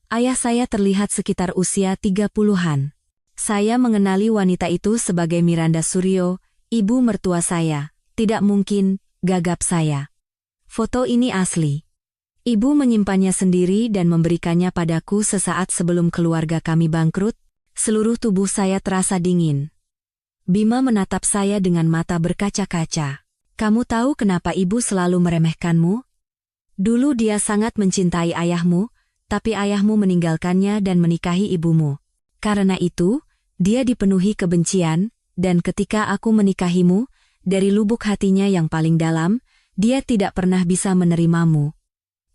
Ayah saya terlihat sekitar usia 30-an. Saya mengenali wanita itu sebagai Miranda Suryo, ibu mertua saya. Tidak mungkin, gagap saya. Foto ini asli. Ibu menyimpannya sendiri dan memberikannya padaku sesaat sebelum keluarga kami bangkrut. Seluruh tubuh saya terasa dingin. Bima menatap saya dengan mata berkaca-kaca. Kamu tahu kenapa ibu selalu meremehkanmu? Dulu dia sangat mencintai ayahmu, tapi ayahmu meninggalkannya dan menikahi ibumu. Karena itu, dia dipenuhi kebencian, dan ketika aku menikahimu, dari lubuk hatinya yang paling dalam, dia tidak pernah bisa menerimamu.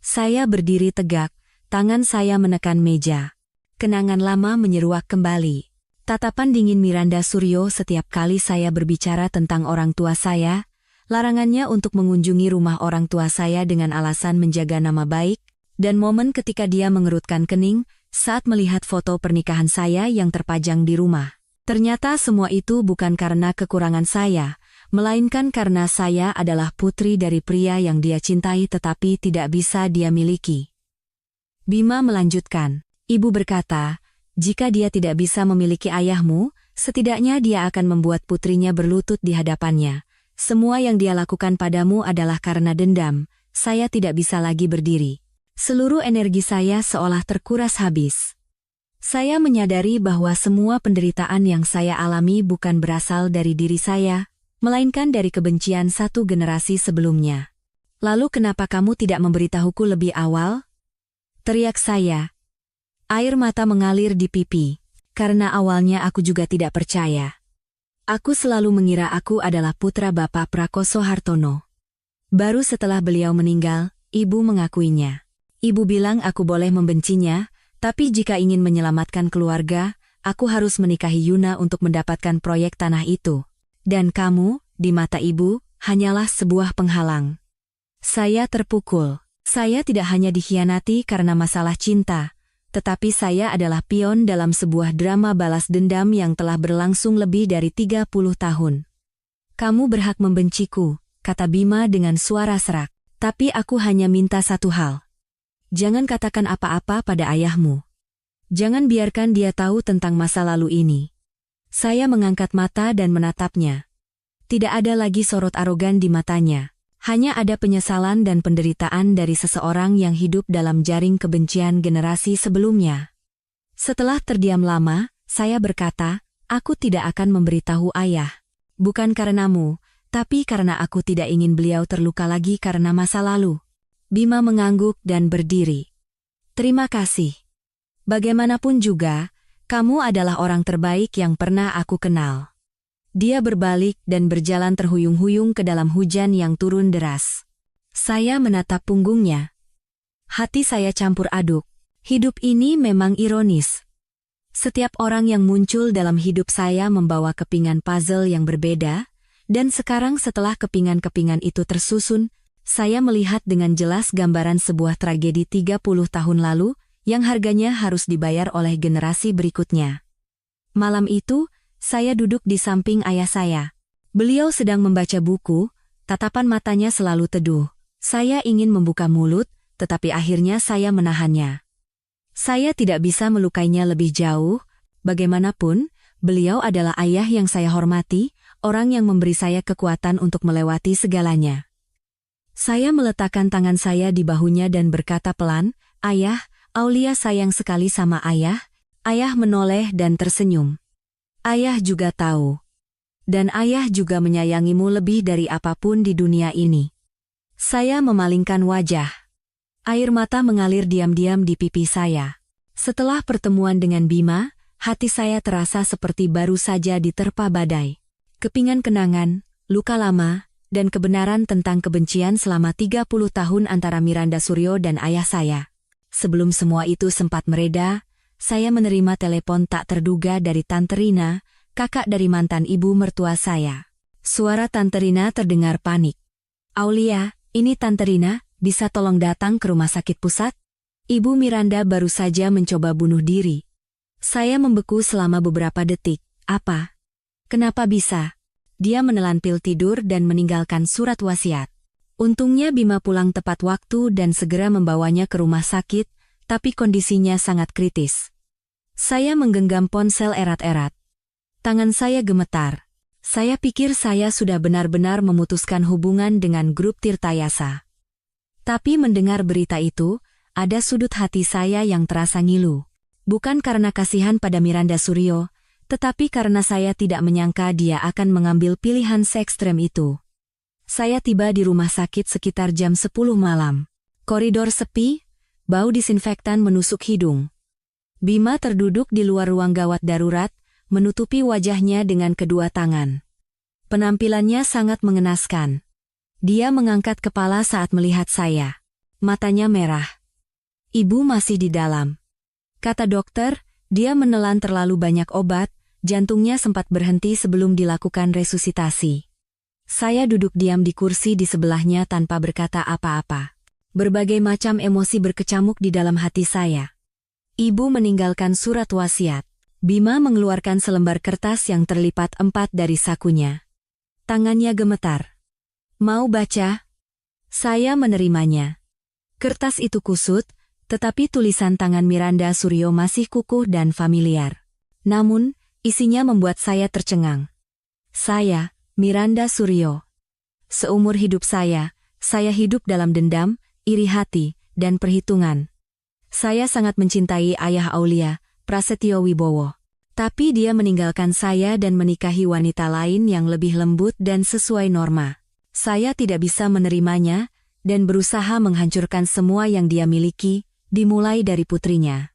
Saya berdiri tegak, tangan saya menekan meja. Kenangan lama menyeruak kembali. Tatapan dingin Miranda Suryo setiap kali saya berbicara tentang orang tua saya, larangannya untuk mengunjungi rumah orang tua saya dengan alasan menjaga nama baik, dan momen ketika dia mengerutkan kening saat melihat foto pernikahan saya yang terpajang di rumah. Ternyata semua itu bukan karena kekurangan saya, melainkan karena saya adalah putri dari pria yang dia cintai tetapi tidak bisa dia miliki. Bima melanjutkan, ibu berkata, jika dia tidak bisa memiliki ayahmu, setidaknya dia akan membuat putrinya berlutut di hadapannya. Semua yang dia lakukan padamu adalah karena dendam, saya tidak bisa lagi berdiri. Seluruh energi saya seolah terkuras habis. Saya menyadari bahwa semua penderitaan yang saya alami bukan berasal dari diri saya, melainkan dari kebencian satu generasi sebelumnya. Lalu kenapa kamu tidak memberitahuku lebih awal? Teriak saya. Air mata mengalir di pipi, karena awalnya aku juga tidak percaya. Aku selalu mengira aku adalah putra Bapak Prakoso Hartono. Baru setelah beliau meninggal, ibu mengakuinya. Ibu bilang aku boleh membencinya, tapi jika ingin menyelamatkan keluarga, aku harus menikahi Yuna untuk mendapatkan proyek tanah itu. Dan kamu, di mata ibu, hanyalah sebuah penghalang. Saya terpukul. Saya tidak hanya dikhianati karena masalah cinta, tetapi saya adalah pion dalam sebuah drama balas dendam yang telah berlangsung lebih dari 30 tahun. Kamu berhak membenciku, kata Bima dengan suara serak. Tapi aku hanya minta satu hal. Jangan katakan apa-apa pada ayahmu. Jangan biarkan dia tahu tentang masa lalu ini. Saya mengangkat mata dan menatapnya. Tidak ada lagi sorot arogan di matanya. Hanya ada penyesalan dan penderitaan dari seseorang yang hidup dalam jaring kebencian generasi sebelumnya. Setelah terdiam lama, saya berkata, aku tidak akan memberitahu ayah. Bukan karenamu, tapi karena aku tidak ingin beliau terluka lagi karena masa lalu. Bima mengangguk dan berdiri. Terima kasih. Bagaimanapun juga, kamu adalah orang terbaik yang pernah aku kenal. Dia berbalik dan berjalan terhuyung-huyung ke dalam hujan yang turun deras. Saya menatap punggungnya. Hati saya campur aduk. Hidup ini memang ironis. Setiap orang yang muncul dalam hidup saya membawa kepingan puzzle yang berbeda, dan sekarang setelah kepingan-kepingan itu tersusun, saya melihat dengan jelas gambaran sebuah tragedi 30 tahun lalu yang harganya harus dibayar oleh generasi berikutnya. Malam itu, saya duduk di samping ayah saya. Beliau sedang membaca buku, tatapan matanya selalu teduh. Saya ingin membuka mulut, tetapi akhirnya saya menahannya. Saya tidak bisa melukainya lebih jauh, bagaimanapun, beliau adalah ayah yang saya hormati, orang yang memberi saya kekuatan untuk melewati segalanya. Saya meletakkan tangan saya di bahunya dan berkata pelan, "Ayah, Aulia sayang sekali sama ayah." Ayah menoleh dan tersenyum. Ayah juga tahu. Dan ayah juga menyayangimu lebih dari apapun di dunia ini. Saya memalingkan wajah. Air mata mengalir diam-diam di pipi saya. Setelah pertemuan dengan Bima, hati saya terasa seperti baru saja diterpa badai. Kepingan kenangan, luka lama, dan kebenaran tentang kebencian selama 30 tahun antara Miranda Suryo dan ayah saya. Sebelum semua itu sempat mereda, saya menerima telepon tak terduga dari Tante Rina, kakak dari mantan ibu mertua saya. Suara Tante Rina terdengar panik. "Aulia, ini Tante Rina, bisa tolong datang ke rumah sakit pusat? Ibu Miranda baru saja mencoba bunuh diri." Saya membeku selama beberapa detik. "Apa? Kenapa bisa?" Dia menelan pil tidur dan meninggalkan surat wasiat. Untungnya Bima pulang tepat waktu dan segera membawanya ke rumah sakit, tapi kondisinya sangat kritis. Saya menggenggam ponsel erat-erat. Tangan saya gemetar. Saya pikir saya sudah benar-benar memutuskan hubungan dengan grup Tirtayasa. Tapi mendengar berita itu, ada sudut hati saya yang terasa ngilu. Bukan karena kasihan pada Miranda Suryo, tetapi karena saya tidak menyangka dia akan mengambil pilihan se-ekstrem itu. Saya tiba di rumah sakit sekitar jam 10 malam. Koridor sepi, bau disinfektan menusuk hidung. Bima terduduk di luar ruang gawat darurat, menutupi wajahnya dengan kedua tangan. Penampilannya sangat mengenaskan. Dia mengangkat kepala saat melihat saya. Matanya merah. "Ibu masih di dalam," kata dokter. Dia menelan terlalu banyak obat, jantungnya sempat berhenti sebelum dilakukan resusitasi. Saya duduk diam di kursi di sebelahnya tanpa berkata apa-apa. Berbagai macam emosi berkecamuk di dalam hati saya. Ibu meninggalkan surat wasiat. Bima mengeluarkan selembar kertas yang terlipat 4 dari sakunya. Tangannya gemetar. "Mau baca?" Saya menerimanya. Kertas itu kusut, tetapi tulisan tangan Miranda Suryo masih kukuh dan familiar. Namun, isinya membuat saya tercengang. Saya, Miranda Suryo. Seumur hidup saya hidup dalam dendam, iri hati, dan perhitungan. Saya sangat mencintai ayah Aulia, Prasetyo Wibowo. Tapi dia meninggalkan saya dan menikahi wanita lain yang lebih lembut dan sesuai norma. Saya tidak bisa menerimanya, dan berusaha menghancurkan semua yang dia miliki, dimulai dari putrinya.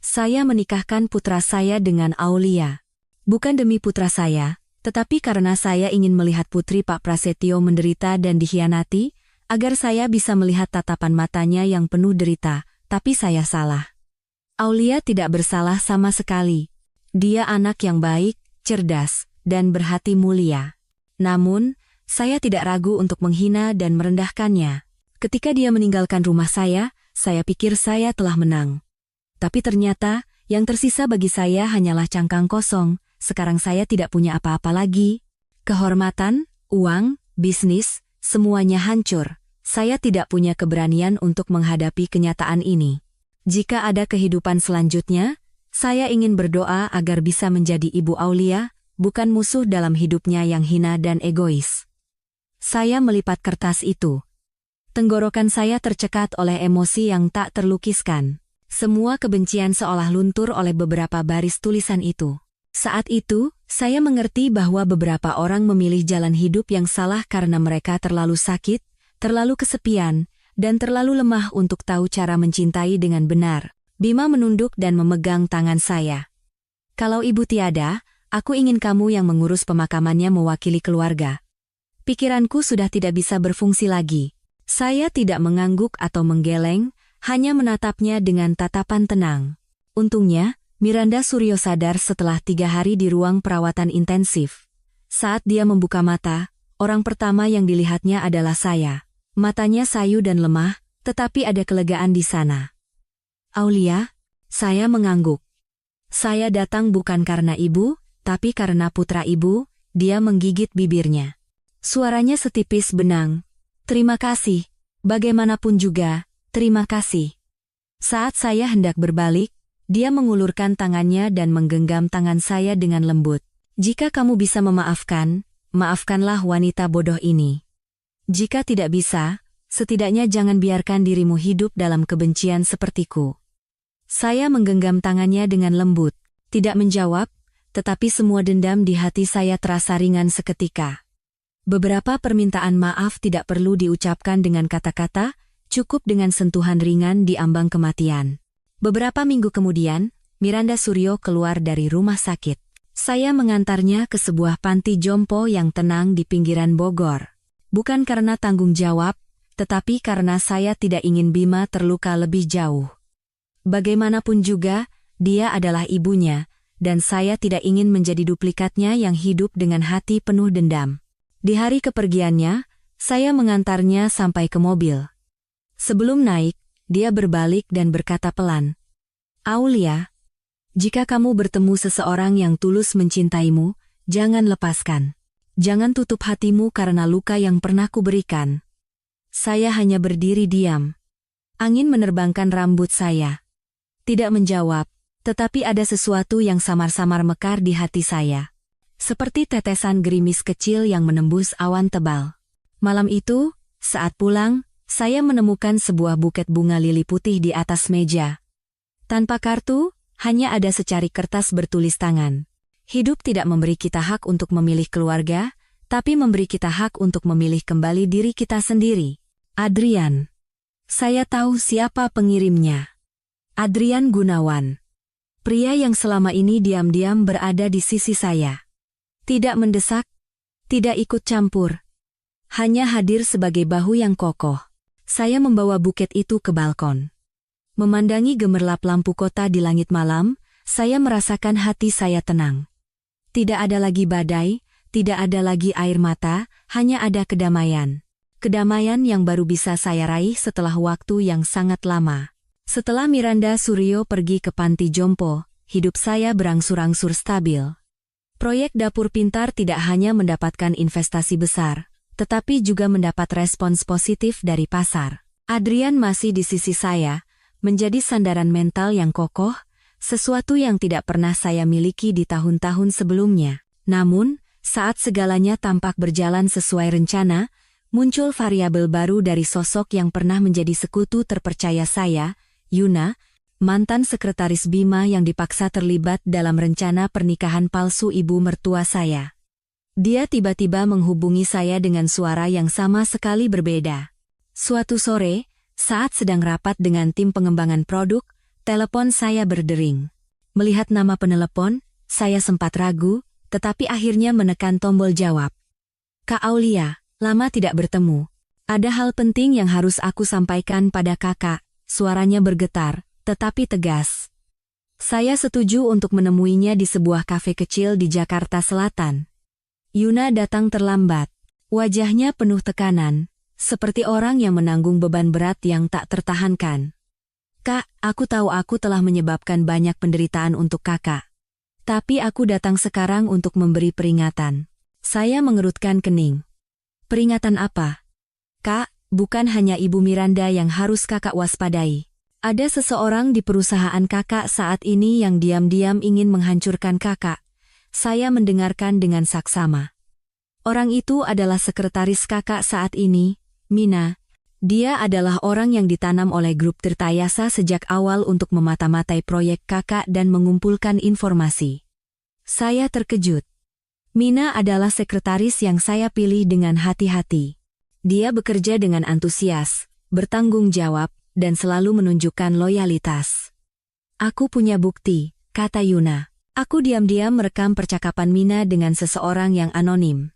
Saya menikahkan putra saya dengan Aulia. Bukan demi putra saya, tetapi karena saya ingin melihat putri Pak Prasetyo menderita dan dikhianati, agar saya bisa melihat tatapan matanya yang penuh derita, tapi saya salah. Aulia tidak bersalah sama sekali. Dia anak yang baik, cerdas, dan berhati mulia. Namun, saya tidak ragu untuk menghina dan merendahkannya. Ketika dia meninggalkan rumah saya pikir saya telah menang. Tapi ternyata, yang tersisa bagi saya hanyalah cangkang kosong. Sekarang saya tidak punya apa-apa lagi. Kehormatan, uang, bisnis, semuanya hancur. Saya tidak punya keberanian untuk menghadapi kenyataan ini. Jika ada kehidupan selanjutnya, saya ingin berdoa agar bisa menjadi Ibu Aulia, bukan musuh dalam hidupnya yang hina dan egois. Saya melipat kertas itu. Tenggorokan saya tercekat oleh emosi yang tak terlukiskan. Semua kebencian seolah luntur oleh beberapa baris tulisan itu. Saat itu, saya mengerti bahwa beberapa orang memilih jalan hidup yang salah karena mereka terlalu sakit, terlalu kesepian, dan terlalu lemah untuk tahu cara mencintai dengan benar. Bima menunduk dan memegang tangan saya. Kalau ibu tiada, aku ingin kamu yang mengurus pemakamannya mewakili keluarga. Pikiranku sudah tidak bisa berfungsi lagi. Saya tidak mengangguk atau menggeleng, hanya menatapnya dengan tatapan tenang. Untungnya, Miranda Suryo sadar setelah 3 hari di ruang perawatan intensif. Saat dia membuka mata, orang pertama yang dilihatnya adalah saya. Matanya sayu dan lemah, tetapi ada kelegaan di sana. Aulia, saya mengangguk. Saya datang bukan karena ibu, tapi karena putra ibu, dia menggigit bibirnya. Suaranya setipis benang. Terima kasih, bagaimanapun juga, terima kasih. Saat saya hendak berbalik, dia mengulurkan tangannya dan menggenggam tangan saya dengan lembut. Jika kamu bisa memaafkan, maafkanlah wanita bodoh ini. Jika tidak bisa, setidaknya jangan biarkan dirimu hidup dalam kebencian sepertiku. Saya menggenggam tangannya dengan lembut, tidak menjawab, tetapi semua dendam di hati saya terasa ringan seketika. Beberapa permintaan maaf tidak perlu diucapkan dengan kata-kata, cukup dengan sentuhan ringan di ambang kematian. Beberapa minggu kemudian, Miranda Suryo keluar dari rumah sakit. Saya mengantarnya ke sebuah panti jompo yang tenang di pinggiran Bogor. Bukan karena tanggung jawab, tetapi karena saya tidak ingin Bima terluka lebih jauh. Bagaimanapun juga, dia adalah ibunya, dan saya tidak ingin menjadi duplikatnya yang hidup dengan hati penuh dendam. Di hari kepergiannya, saya mengantarnya sampai ke mobil. Sebelum naik, dia berbalik dan berkata pelan, Aulia, jika kamu bertemu seseorang yang tulus mencintaimu, jangan lepaskan. Jangan tutup hatimu karena luka yang pernah kuberikan. Saya hanya berdiri diam. Angin menerbangkan rambut saya. Tidak menjawab, tetapi ada sesuatu yang samar-samar mekar di hati saya. Seperti tetesan gerimis kecil yang menembus awan tebal. Malam itu, saat pulang, saya menemukan sebuah buket bunga lili putih di atas meja. Tanpa kartu, hanya ada secari kertas bertulis tangan. Hidup tidak memberi kita hak untuk memilih keluarga, tapi memberi kita hak untuk memilih kembali diri kita sendiri. Adrian. Saya tahu siapa pengirimnya. Adrian Gunawan. Pria yang selama ini diam-diam berada di sisi saya. Tidak mendesak, tidak ikut campur. Hanya hadir sebagai bahu yang kokoh. Saya membawa buket itu ke balkon. Memandangi gemerlap lampu kota di langit malam, saya merasakan hati saya tenang. Tidak ada lagi badai, tidak ada lagi air mata, hanya ada kedamaian. Kedamaian yang baru bisa saya raih setelah waktu yang sangat lama. Setelah Miranda Suryo pergi ke panti jompo, hidup saya berangsur-angsur stabil. Proyek dapur pintar tidak hanya mendapatkan investasi besar, tetapi juga mendapat respons positif dari pasar. Adrian masih di sisi saya, menjadi sandaran mental yang kokoh, sesuatu yang tidak pernah saya miliki di tahun-tahun sebelumnya. Namun, saat segalanya tampak berjalan sesuai rencana, muncul variabel baru dari sosok yang pernah menjadi sekutu terpercaya saya, Yuna, mantan sekretaris Bima yang dipaksa terlibat dalam rencana pernikahan palsu ibu mertua saya. Dia tiba-tiba menghubungi saya dengan suara yang sama sekali berbeda. Suatu sore, saat sedang rapat dengan tim pengembangan produk, telepon saya berdering. Melihat nama penelepon, saya sempat ragu, tetapi akhirnya menekan tombol jawab. Kak Aulia, lama tidak bertemu. Ada hal penting yang harus aku sampaikan pada kakak. Suaranya bergetar, tetapi tegas. Saya setuju untuk menemuinya di sebuah kafe kecil di Jakarta Selatan. Yuna datang terlambat. Wajahnya penuh tekanan, seperti orang yang menanggung beban berat yang tak tertahankan. Kak, aku tahu aku telah menyebabkan banyak penderitaan untuk kakak. Tapi aku datang sekarang untuk memberi peringatan. Saya mengerutkan kening. Peringatan apa? Kak, bukan hanya Ibu Miranda yang harus kakak waspadai. Ada seseorang di perusahaan kakak saat ini yang diam-diam ingin menghancurkan kakak. Saya mendengarkan dengan saksama. Orang itu adalah sekretaris kakak saat ini, Mina. Dia adalah orang yang ditanam oleh grup Tirtayasa sejak awal untuk memata-matai proyek kakak dan mengumpulkan informasi. Saya terkejut. Mina adalah sekretaris yang saya pilih dengan hati-hati. Dia bekerja dengan antusias, bertanggung jawab, dan selalu menunjukkan loyalitas. Aku punya bukti, kata Yuna. Aku diam-diam merekam percakapan Mina dengan seseorang yang anonim.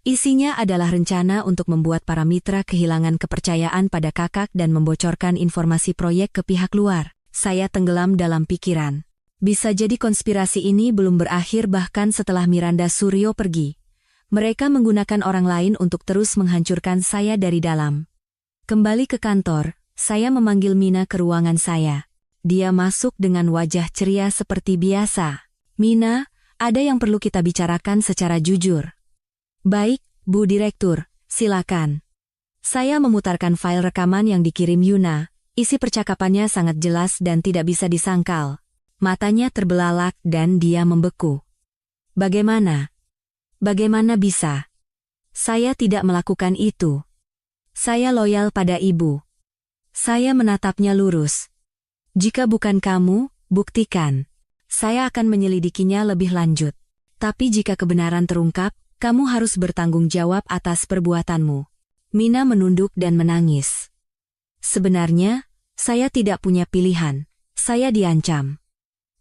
Isinya adalah rencana untuk membuat para mitra kehilangan kepercayaan pada kakak dan membocorkan informasi proyek ke pihak luar. Saya tenggelam dalam pikiran. Bisa jadi konspirasi ini belum berakhir bahkan setelah Miranda Suryo pergi. Mereka menggunakan orang lain untuk terus menghancurkan saya dari dalam. Kembali ke kantor, saya memanggil Mina ke ruangan saya. Dia masuk dengan wajah ceria seperti biasa. Mina, ada yang perlu kita bicarakan secara jujur. Baik, Bu Direktur, silakan. Saya memutarkan file rekaman yang dikirim Yuna. Isi percakapannya sangat jelas dan tidak bisa disangkal. Matanya terbelalak dan dia membeku. Bagaimana? Bagaimana bisa? Saya tidak melakukan itu. Saya loyal pada ibu. Saya menatapnya lurus. Jika bukan kamu, buktikan. Saya akan menyelidikinya lebih lanjut. Tapi jika kebenaran terungkap, kamu harus bertanggung jawab atas perbuatanmu. Mina menunduk dan menangis. Sebenarnya, saya tidak punya pilihan. Saya diancam.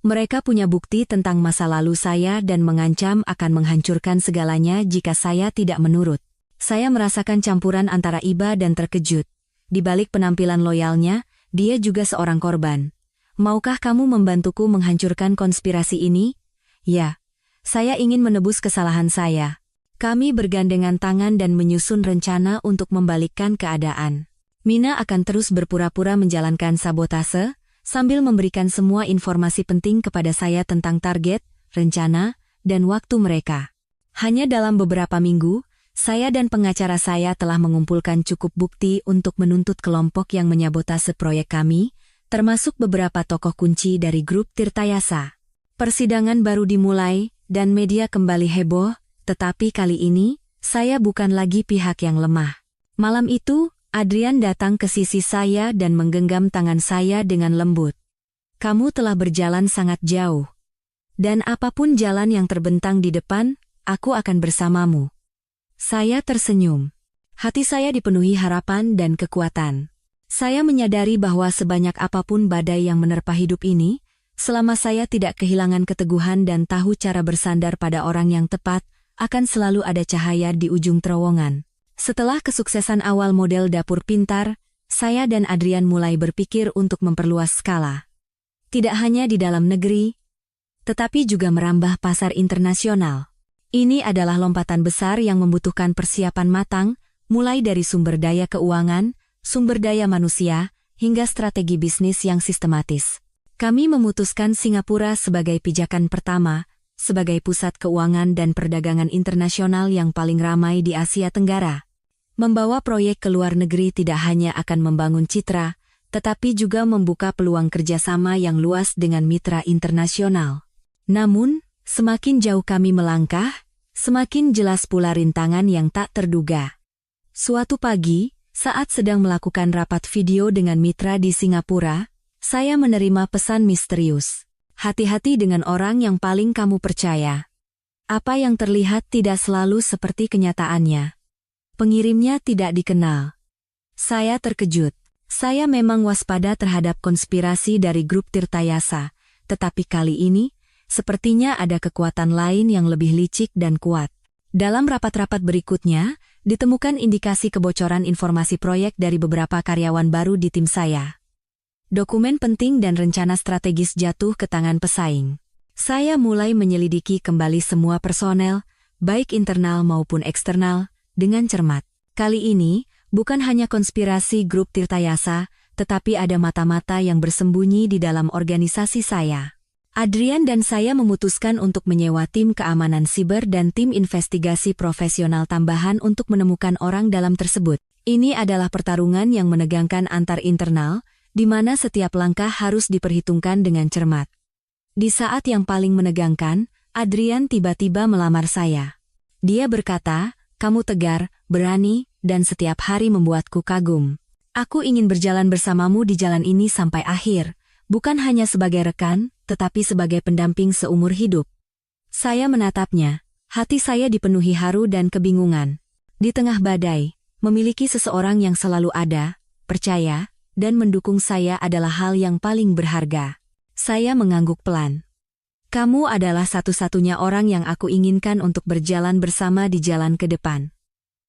Mereka punya bukti tentang masa lalu saya dan mengancam akan menghancurkan segalanya jika saya tidak menurut. Saya merasakan campuran antara iba dan terkejut. Di balik penampilan loyalnya, dia juga seorang korban. Maukah kamu membantuku menghancurkan konspirasi ini? Ya, saya ingin menebus kesalahan saya. Kami bergandengan tangan dan menyusun rencana untuk membalikkan keadaan. Mina akan terus berpura-pura menjalankan sabotase, sambil memberikan semua informasi penting kepada saya tentang target, rencana, dan waktu mereka. Hanya dalam beberapa minggu, saya dan pengacara saya telah mengumpulkan cukup bukti untuk menuntut kelompok yang menyabotase proyek kami, termasuk beberapa tokoh kunci dari grup Tirtayasa. Persidangan baru dimulai, dan media kembali heboh, tetapi kali ini, saya bukan lagi pihak yang lemah. Malam itu, Adrian datang ke sisi saya dan menggenggam tangan saya dengan lembut. Kamu telah berjalan sangat jauh. Dan apapun jalan yang terbentang di depan, aku akan bersamamu. Saya tersenyum. Hati saya dipenuhi harapan dan kekuatan. Saya menyadari bahwa sebanyak apapun badai yang menerpa hidup ini, selama saya tidak kehilangan keteguhan dan tahu cara bersandar pada orang yang tepat, akan selalu ada cahaya di ujung terowongan. Setelah kesuksesan awal model dapur pintar, saya dan Adrian mulai berpikir untuk memperluas skala. Tidak hanya di dalam negeri, tetapi juga merambah pasar internasional. Ini adalah lompatan besar yang membutuhkan persiapan matang, mulai dari sumber daya keuangan, sumber daya manusia, hingga strategi bisnis yang sistematis. Kami memutuskan Singapura sebagai pijakan pertama, sebagai pusat keuangan dan perdagangan internasional yang paling ramai di Asia Tenggara. Membawa proyek ke luar negeri tidak hanya akan membangun citra, tetapi juga membuka peluang kerjasama yang luas dengan mitra internasional. Namun, semakin jauh kami melangkah, semakin jelas pula rintangan yang tak terduga. Suatu pagi, saat sedang melakukan rapat video dengan mitra di Singapura, saya menerima pesan misterius. Hati-hati dengan orang yang paling kamu percaya. Apa yang terlihat tidak selalu seperti kenyataannya. Pengirimnya tidak dikenal. Saya terkejut. Saya memang waspada terhadap konspirasi dari grup Tirtayasa, tetapi kali ini, sepertinya ada kekuatan lain yang lebih licik dan kuat. Dalam rapat-rapat berikutnya, ditemukan indikasi kebocoran informasi proyek dari beberapa karyawan baru di tim saya. Dokumen penting dan rencana strategis jatuh ke tangan pesaing. Saya mulai menyelidiki kembali semua personel, baik internal maupun eksternal, dengan cermat. Kali ini, bukan hanya konspirasi grup Tirtayasa, tetapi ada mata-mata yang bersembunyi di dalam organisasi saya. Adrian dan saya memutuskan untuk menyewa tim keamanan siber dan tim investigasi profesional tambahan untuk menemukan orang dalam tersebut. Ini adalah pertarungan yang menegangkan antar internal, di mana setiap langkah harus diperhitungkan dengan cermat. Di saat yang paling menegangkan, Adrian tiba-tiba melamar saya. Dia berkata, "Kamu tegar, berani, dan setiap hari membuatku kagum. Aku ingin berjalan bersamamu di jalan ini sampai akhir, bukan hanya sebagai rekan, tetapi sebagai pendamping seumur hidup." Saya menatapnya, hati saya dipenuhi haru dan kebingungan. Di tengah badai, memiliki seseorang yang selalu ada, percaya, dan mendukung saya adalah hal yang paling berharga. Saya mengangguk pelan. "Kamu adalah satu-satunya orang yang aku inginkan untuk berjalan bersama di jalan ke depan."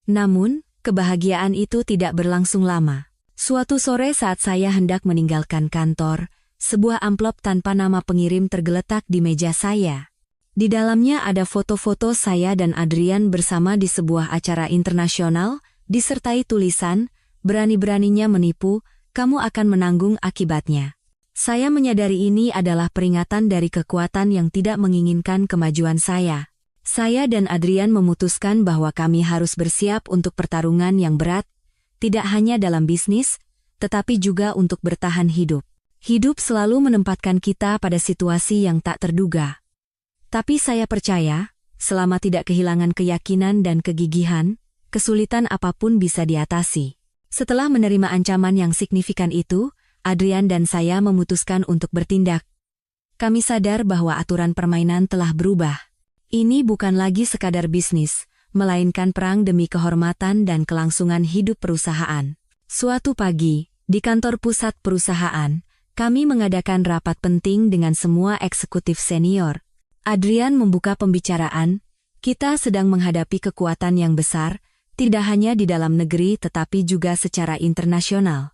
Namun, kebahagiaan itu tidak berlangsung lama. Suatu sore saat saya hendak meninggalkan kantor, sebuah amplop tanpa nama pengirim tergeletak di meja saya. Di dalamnya ada foto-foto saya dan Adrian bersama di sebuah acara internasional, disertai tulisan, "Berani-beraninya menipu, kamu akan menanggung akibatnya." Saya menyadari ini adalah peringatan dari kekuatan yang tidak menginginkan kemajuan saya. Saya dan Adrian memutuskan bahwa kami harus bersiap untuk pertarungan yang berat, tidak hanya dalam bisnis, tetapi juga untuk bertahan hidup. Hidup selalu menempatkan kita pada situasi yang tak terduga. Tapi saya percaya, selama tidak kehilangan keyakinan dan kegigihan, kesulitan apapun bisa diatasi. Setelah menerima ancaman yang signifikan itu, Adrian dan saya memutuskan untuk bertindak. Kami sadar bahwa aturan permainan telah berubah. Ini bukan lagi sekadar bisnis, melainkan perang demi kehormatan dan kelangsungan hidup perusahaan. Suatu pagi, di kantor pusat perusahaan, kami mengadakan rapat penting dengan semua eksekutif senior. Adrian membuka pembicaraan, "Kita sedang menghadapi kekuatan yang besar, tidak hanya di dalam negeri tetapi juga secara internasional.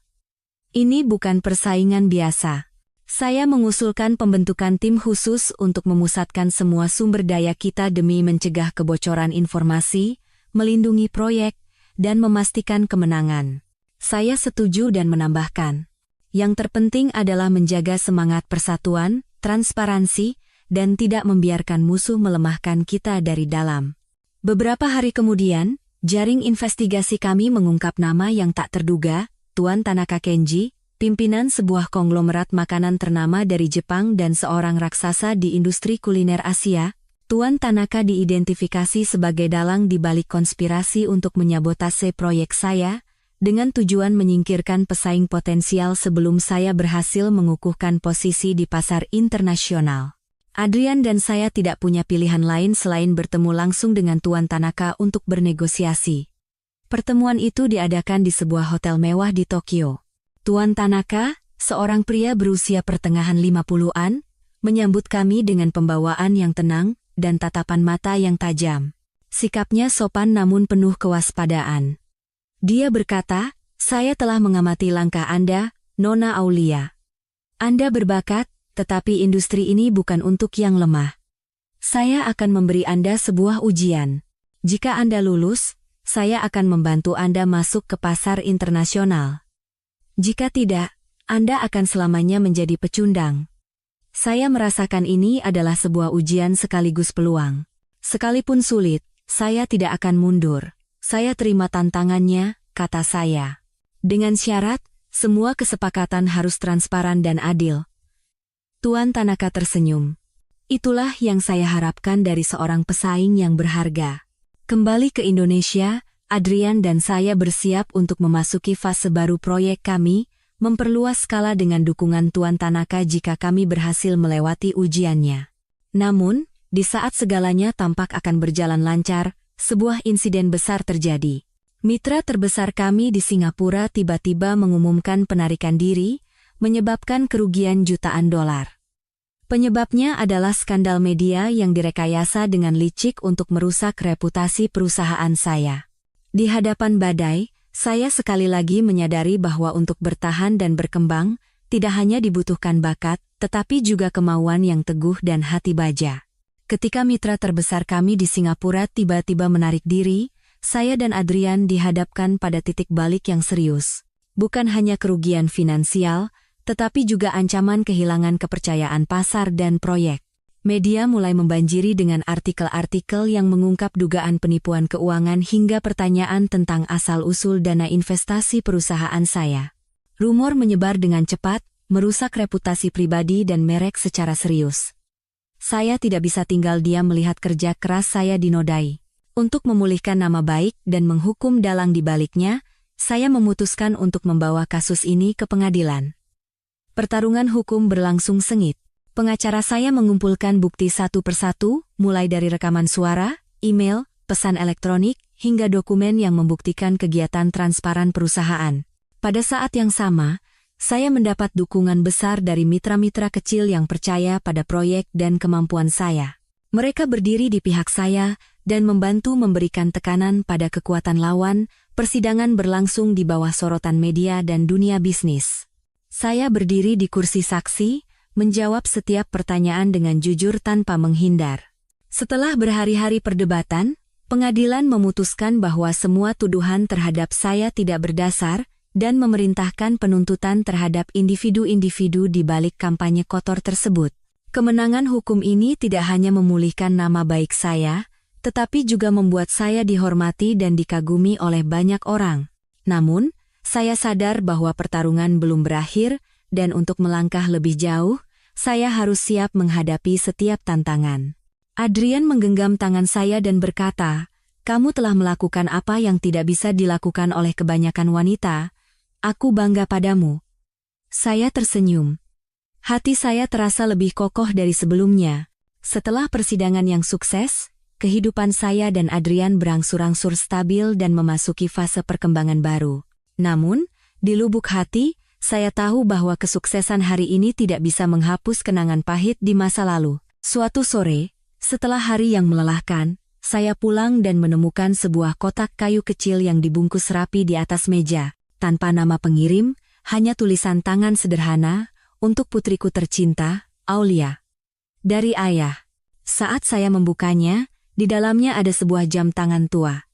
Ini bukan persaingan biasa. Saya mengusulkan pembentukan tim khusus untuk memusatkan semua sumber daya kita demi mencegah kebocoran informasi, melindungi proyek, dan memastikan kemenangan." Saya setuju dan menambahkan, "Yang terpenting adalah menjaga semangat persatuan, transparansi, dan tidak membiarkan musuh melemahkan kita dari dalam." Beberapa hari kemudian, jaring investigasi kami mengungkap nama yang tak terduga, Tuan Tanaka Kenji, pimpinan sebuah konglomerat makanan ternama dari Jepang dan seorang raksasa di industri kuliner Asia. Tuan Tanaka diidentifikasi sebagai dalang di balik konspirasi untuk menyabotase proyek saya, dengan tujuan menyingkirkan pesaing potensial sebelum saya berhasil mengukuhkan posisi di pasar internasional. Adrian dan saya tidak punya pilihan lain selain bertemu langsung dengan Tuan Tanaka untuk bernegosiasi. Pertemuan itu diadakan di sebuah hotel mewah di Tokyo. Tuan Tanaka, seorang pria berusia pertengahan 50-an, menyambut kami dengan pembawaan yang tenang dan tatapan mata yang tajam. Sikapnya sopan namun penuh kewaspadaan. Dia berkata, "Saya telah mengamati langkah Anda, Nona Aulia. Anda berbakat, tetapi industri ini bukan untuk yang lemah. Saya akan memberi Anda sebuah ujian. Jika Anda lulus, saya akan membantu Anda masuk ke pasar internasional. Jika tidak, Anda akan selamanya menjadi pecundang." Saya merasakan ini adalah sebuah ujian sekaligus peluang. Sekalipun sulit, saya tidak akan mundur. "Saya terima tantangannya," kata saya. "Dengan syarat, semua kesepakatan harus transparan dan adil." Tuan Tanaka tersenyum. "Itulah yang saya harapkan dari seorang pesaing yang berharga." Kembali ke Indonesia, Adrian dan saya bersiap untuk memasuki fase baru proyek kami, memperluas skala dengan dukungan Tuan Tanaka jika kami berhasil melewati ujiannya. Namun, di saat segalanya tampak akan berjalan lancar, sebuah insiden besar terjadi. Mitra terbesar kami di Singapura tiba-tiba mengumumkan penarikan diri, menyebabkan kerugian jutaan dolar. Penyebabnya adalah skandal media yang direkayasa dengan licik untuk merusak reputasi perusahaan saya. Di hadapan badai, saya sekali lagi menyadari bahwa untuk bertahan dan berkembang, tidak hanya dibutuhkan bakat, tetapi juga kemauan yang teguh dan hati baja. Ketika mitra terbesar kami di Singapura tiba-tiba menarik diri, saya dan Adrian dihadapkan pada titik balik yang serius. Bukan hanya kerugian finansial, tetapi juga ancaman kehilangan kepercayaan pasar dan proyek. Media mulai membanjiri dengan artikel-artikel yang mengungkap dugaan penipuan keuangan hingga pertanyaan tentang asal-usul dana investasi perusahaan saya. Rumor menyebar dengan cepat, merusak reputasi pribadi dan merek secara serius. Saya tidak bisa tinggal diam melihat kerja keras saya dinodai. Untuk memulihkan nama baik dan menghukum dalang di baliknya, saya memutuskan untuk membawa kasus ini ke pengadilan. Pertarungan hukum berlangsung sengit. Pengacara saya mengumpulkan bukti satu persatu, mulai dari rekaman suara, email, pesan elektronik, hingga dokumen yang membuktikan kegiatan transparan perusahaan. Pada saat yang sama, saya mendapat dukungan besar dari mitra-mitra kecil yang percaya pada proyek dan kemampuan saya. Mereka berdiri di pihak saya dan membantu memberikan tekanan pada kekuatan lawan. Persidangan berlangsung di bawah sorotan media dan dunia bisnis. Saya berdiri di kursi saksi, menjawab setiap pertanyaan dengan jujur tanpa menghindar. Setelah berhari-hari perdebatan, pengadilan memutuskan bahwa semua tuduhan terhadap saya tidak berdasar dan memerintahkan penuntutan terhadap individu-individu di balik kampanye kotor tersebut. Kemenangan hukum ini tidak hanya memulihkan nama baik saya, tetapi juga membuat saya dihormati dan dikagumi oleh banyak orang. Namun, saya sadar bahwa pertarungan belum berakhir, dan untuk melangkah lebih jauh, saya harus siap menghadapi setiap tantangan. Adrian menggenggam tangan saya dan berkata, "Kamu telah melakukan apa yang tidak bisa dilakukan oleh kebanyakan wanita. Aku bangga padamu." Saya tersenyum. Hati saya terasa lebih kokoh dari sebelumnya. Setelah persidangan yang sukses, kehidupan saya dan Adrian berangsur-angsur stabil dan memasuki fase perkembangan baru. Namun, di lubuk hati, saya tahu bahwa kesuksesan hari ini tidak bisa menghapus kenangan pahit di masa lalu. Suatu sore, setelah hari yang melelahkan, saya pulang dan menemukan sebuah kotak kayu kecil yang dibungkus rapi di atas meja. Tanpa nama pengirim, hanya tulisan tangan sederhana, "Untuk putriku tercinta, Aulia." Dari ayah. Saat saya membukanya, di dalamnya ada sebuah jam tangan tua.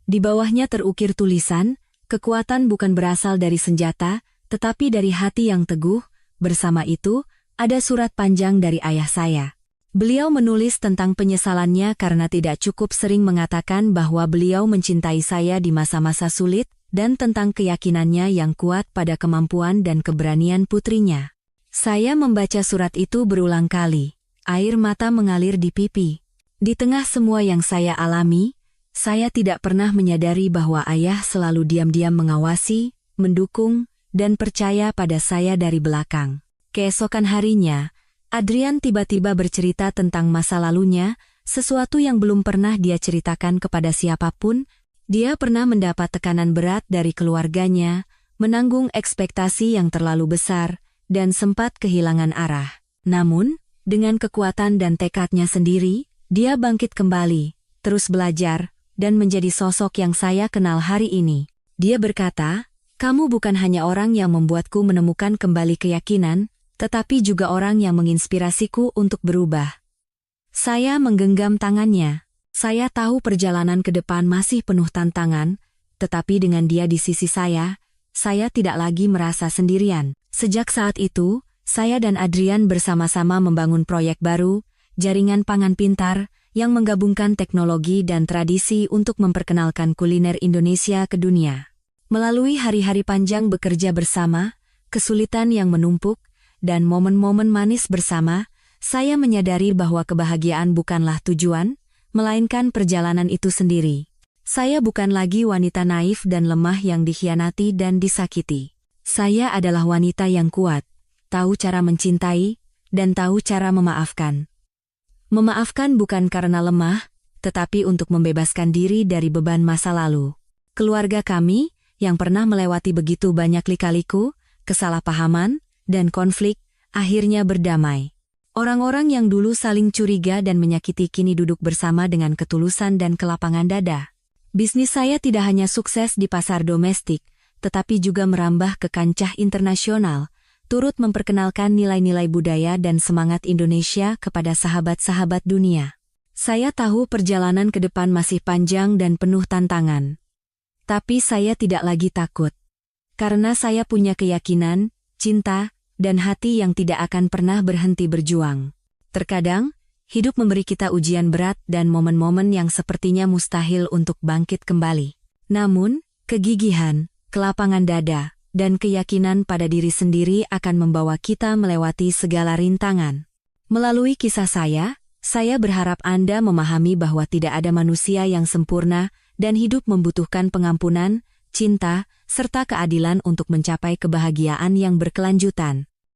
Di bawahnya terukir tulisan, "Kekuatan bukan berasal dari senjata, tetapi dari hati yang teguh." Bersama itu, ada surat panjang dari ayah saya. Beliau menulis tentang penyesalannya karena tidak cukup sering mengatakan bahwa beliau mencintai saya di masa-masa sulit, dan tentang keyakinannya yang kuat pada kemampuan dan keberanian putrinya. Saya membaca surat itu berulang kali. Air mata mengalir di pipi. Di tengah semua yang saya alami, saya tidak pernah menyadari bahwa ayah selalu diam-diam mengawasi, mendukung, dan percaya pada saya dari belakang. Keesokan harinya, Adrian tiba-tiba bercerita tentang masa lalunya, sesuatu yang belum pernah dia ceritakan kepada siapapun. Dia pernah mendapat tekanan berat dari keluarganya, menanggung ekspektasi yang terlalu besar, dan sempat kehilangan arah. Namun, dengan kekuatan dan tekadnya sendiri, dia bangkit kembali, terus belajar, dan menjadi sosok yang saya kenal hari ini. Dia berkata, "Kamu bukan hanya orang yang membuatku menemukan kembali keyakinan, tetapi juga orang yang menginspirasiku untuk berubah." Saya menggenggam tangannya. Saya tahu perjalanan ke depan masih penuh tantangan, tetapi dengan dia di sisi saya tidak lagi merasa sendirian. Sejak saat itu, saya dan Adrian bersama-sama membangun proyek baru, Jaringan Pangan Pintar, yang menggabungkan teknologi dan tradisi untuk memperkenalkan kuliner Indonesia ke dunia. Melalui hari-hari panjang bekerja bersama, kesulitan yang menumpuk, dan momen-momen manis bersama, saya menyadari bahwa kebahagiaan bukanlah tujuan, melainkan perjalanan itu sendiri. Saya bukan lagi wanita naif dan lemah yang dikhianati dan disakiti. Saya adalah wanita yang kuat, tahu cara mencintai, dan tahu cara memaafkan. Memaafkan bukan karena lemah, tetapi untuk membebaskan diri dari beban masa lalu. Keluarga kami, yang pernah melewati begitu banyak lika-liku, kesalahpahaman, dan konflik, akhirnya berdamai. Orang-orang yang dulu saling curiga dan menyakiti kini duduk bersama dengan ketulusan dan kelapangan dada. Bisnis saya tidak hanya sukses di pasar domestik, tetapi juga merambah ke kancah internasional, turut memperkenalkan nilai-nilai budaya dan semangat Indonesia kepada sahabat-sahabat dunia. Saya tahu perjalanan ke depan masih panjang dan penuh tantangan. Tapi saya tidak lagi takut. Karena saya punya keyakinan, cinta, dan hati yang tidak akan pernah berhenti berjuang. Terkadang, hidup memberi kita ujian berat dan momen-momen yang sepertinya mustahil untuk bangkit kembali. Namun, kegigihan, kelapangan dada, dan keyakinan pada diri sendiri akan membawa kita melewati segala rintangan. Melalui kisah saya berharap Anda memahami bahwa tidak ada manusia yang sempurna dan hidup membutuhkan pengampunan, cinta, serta keadilan untuk mencapai kebahagiaan yang berkelanjutan.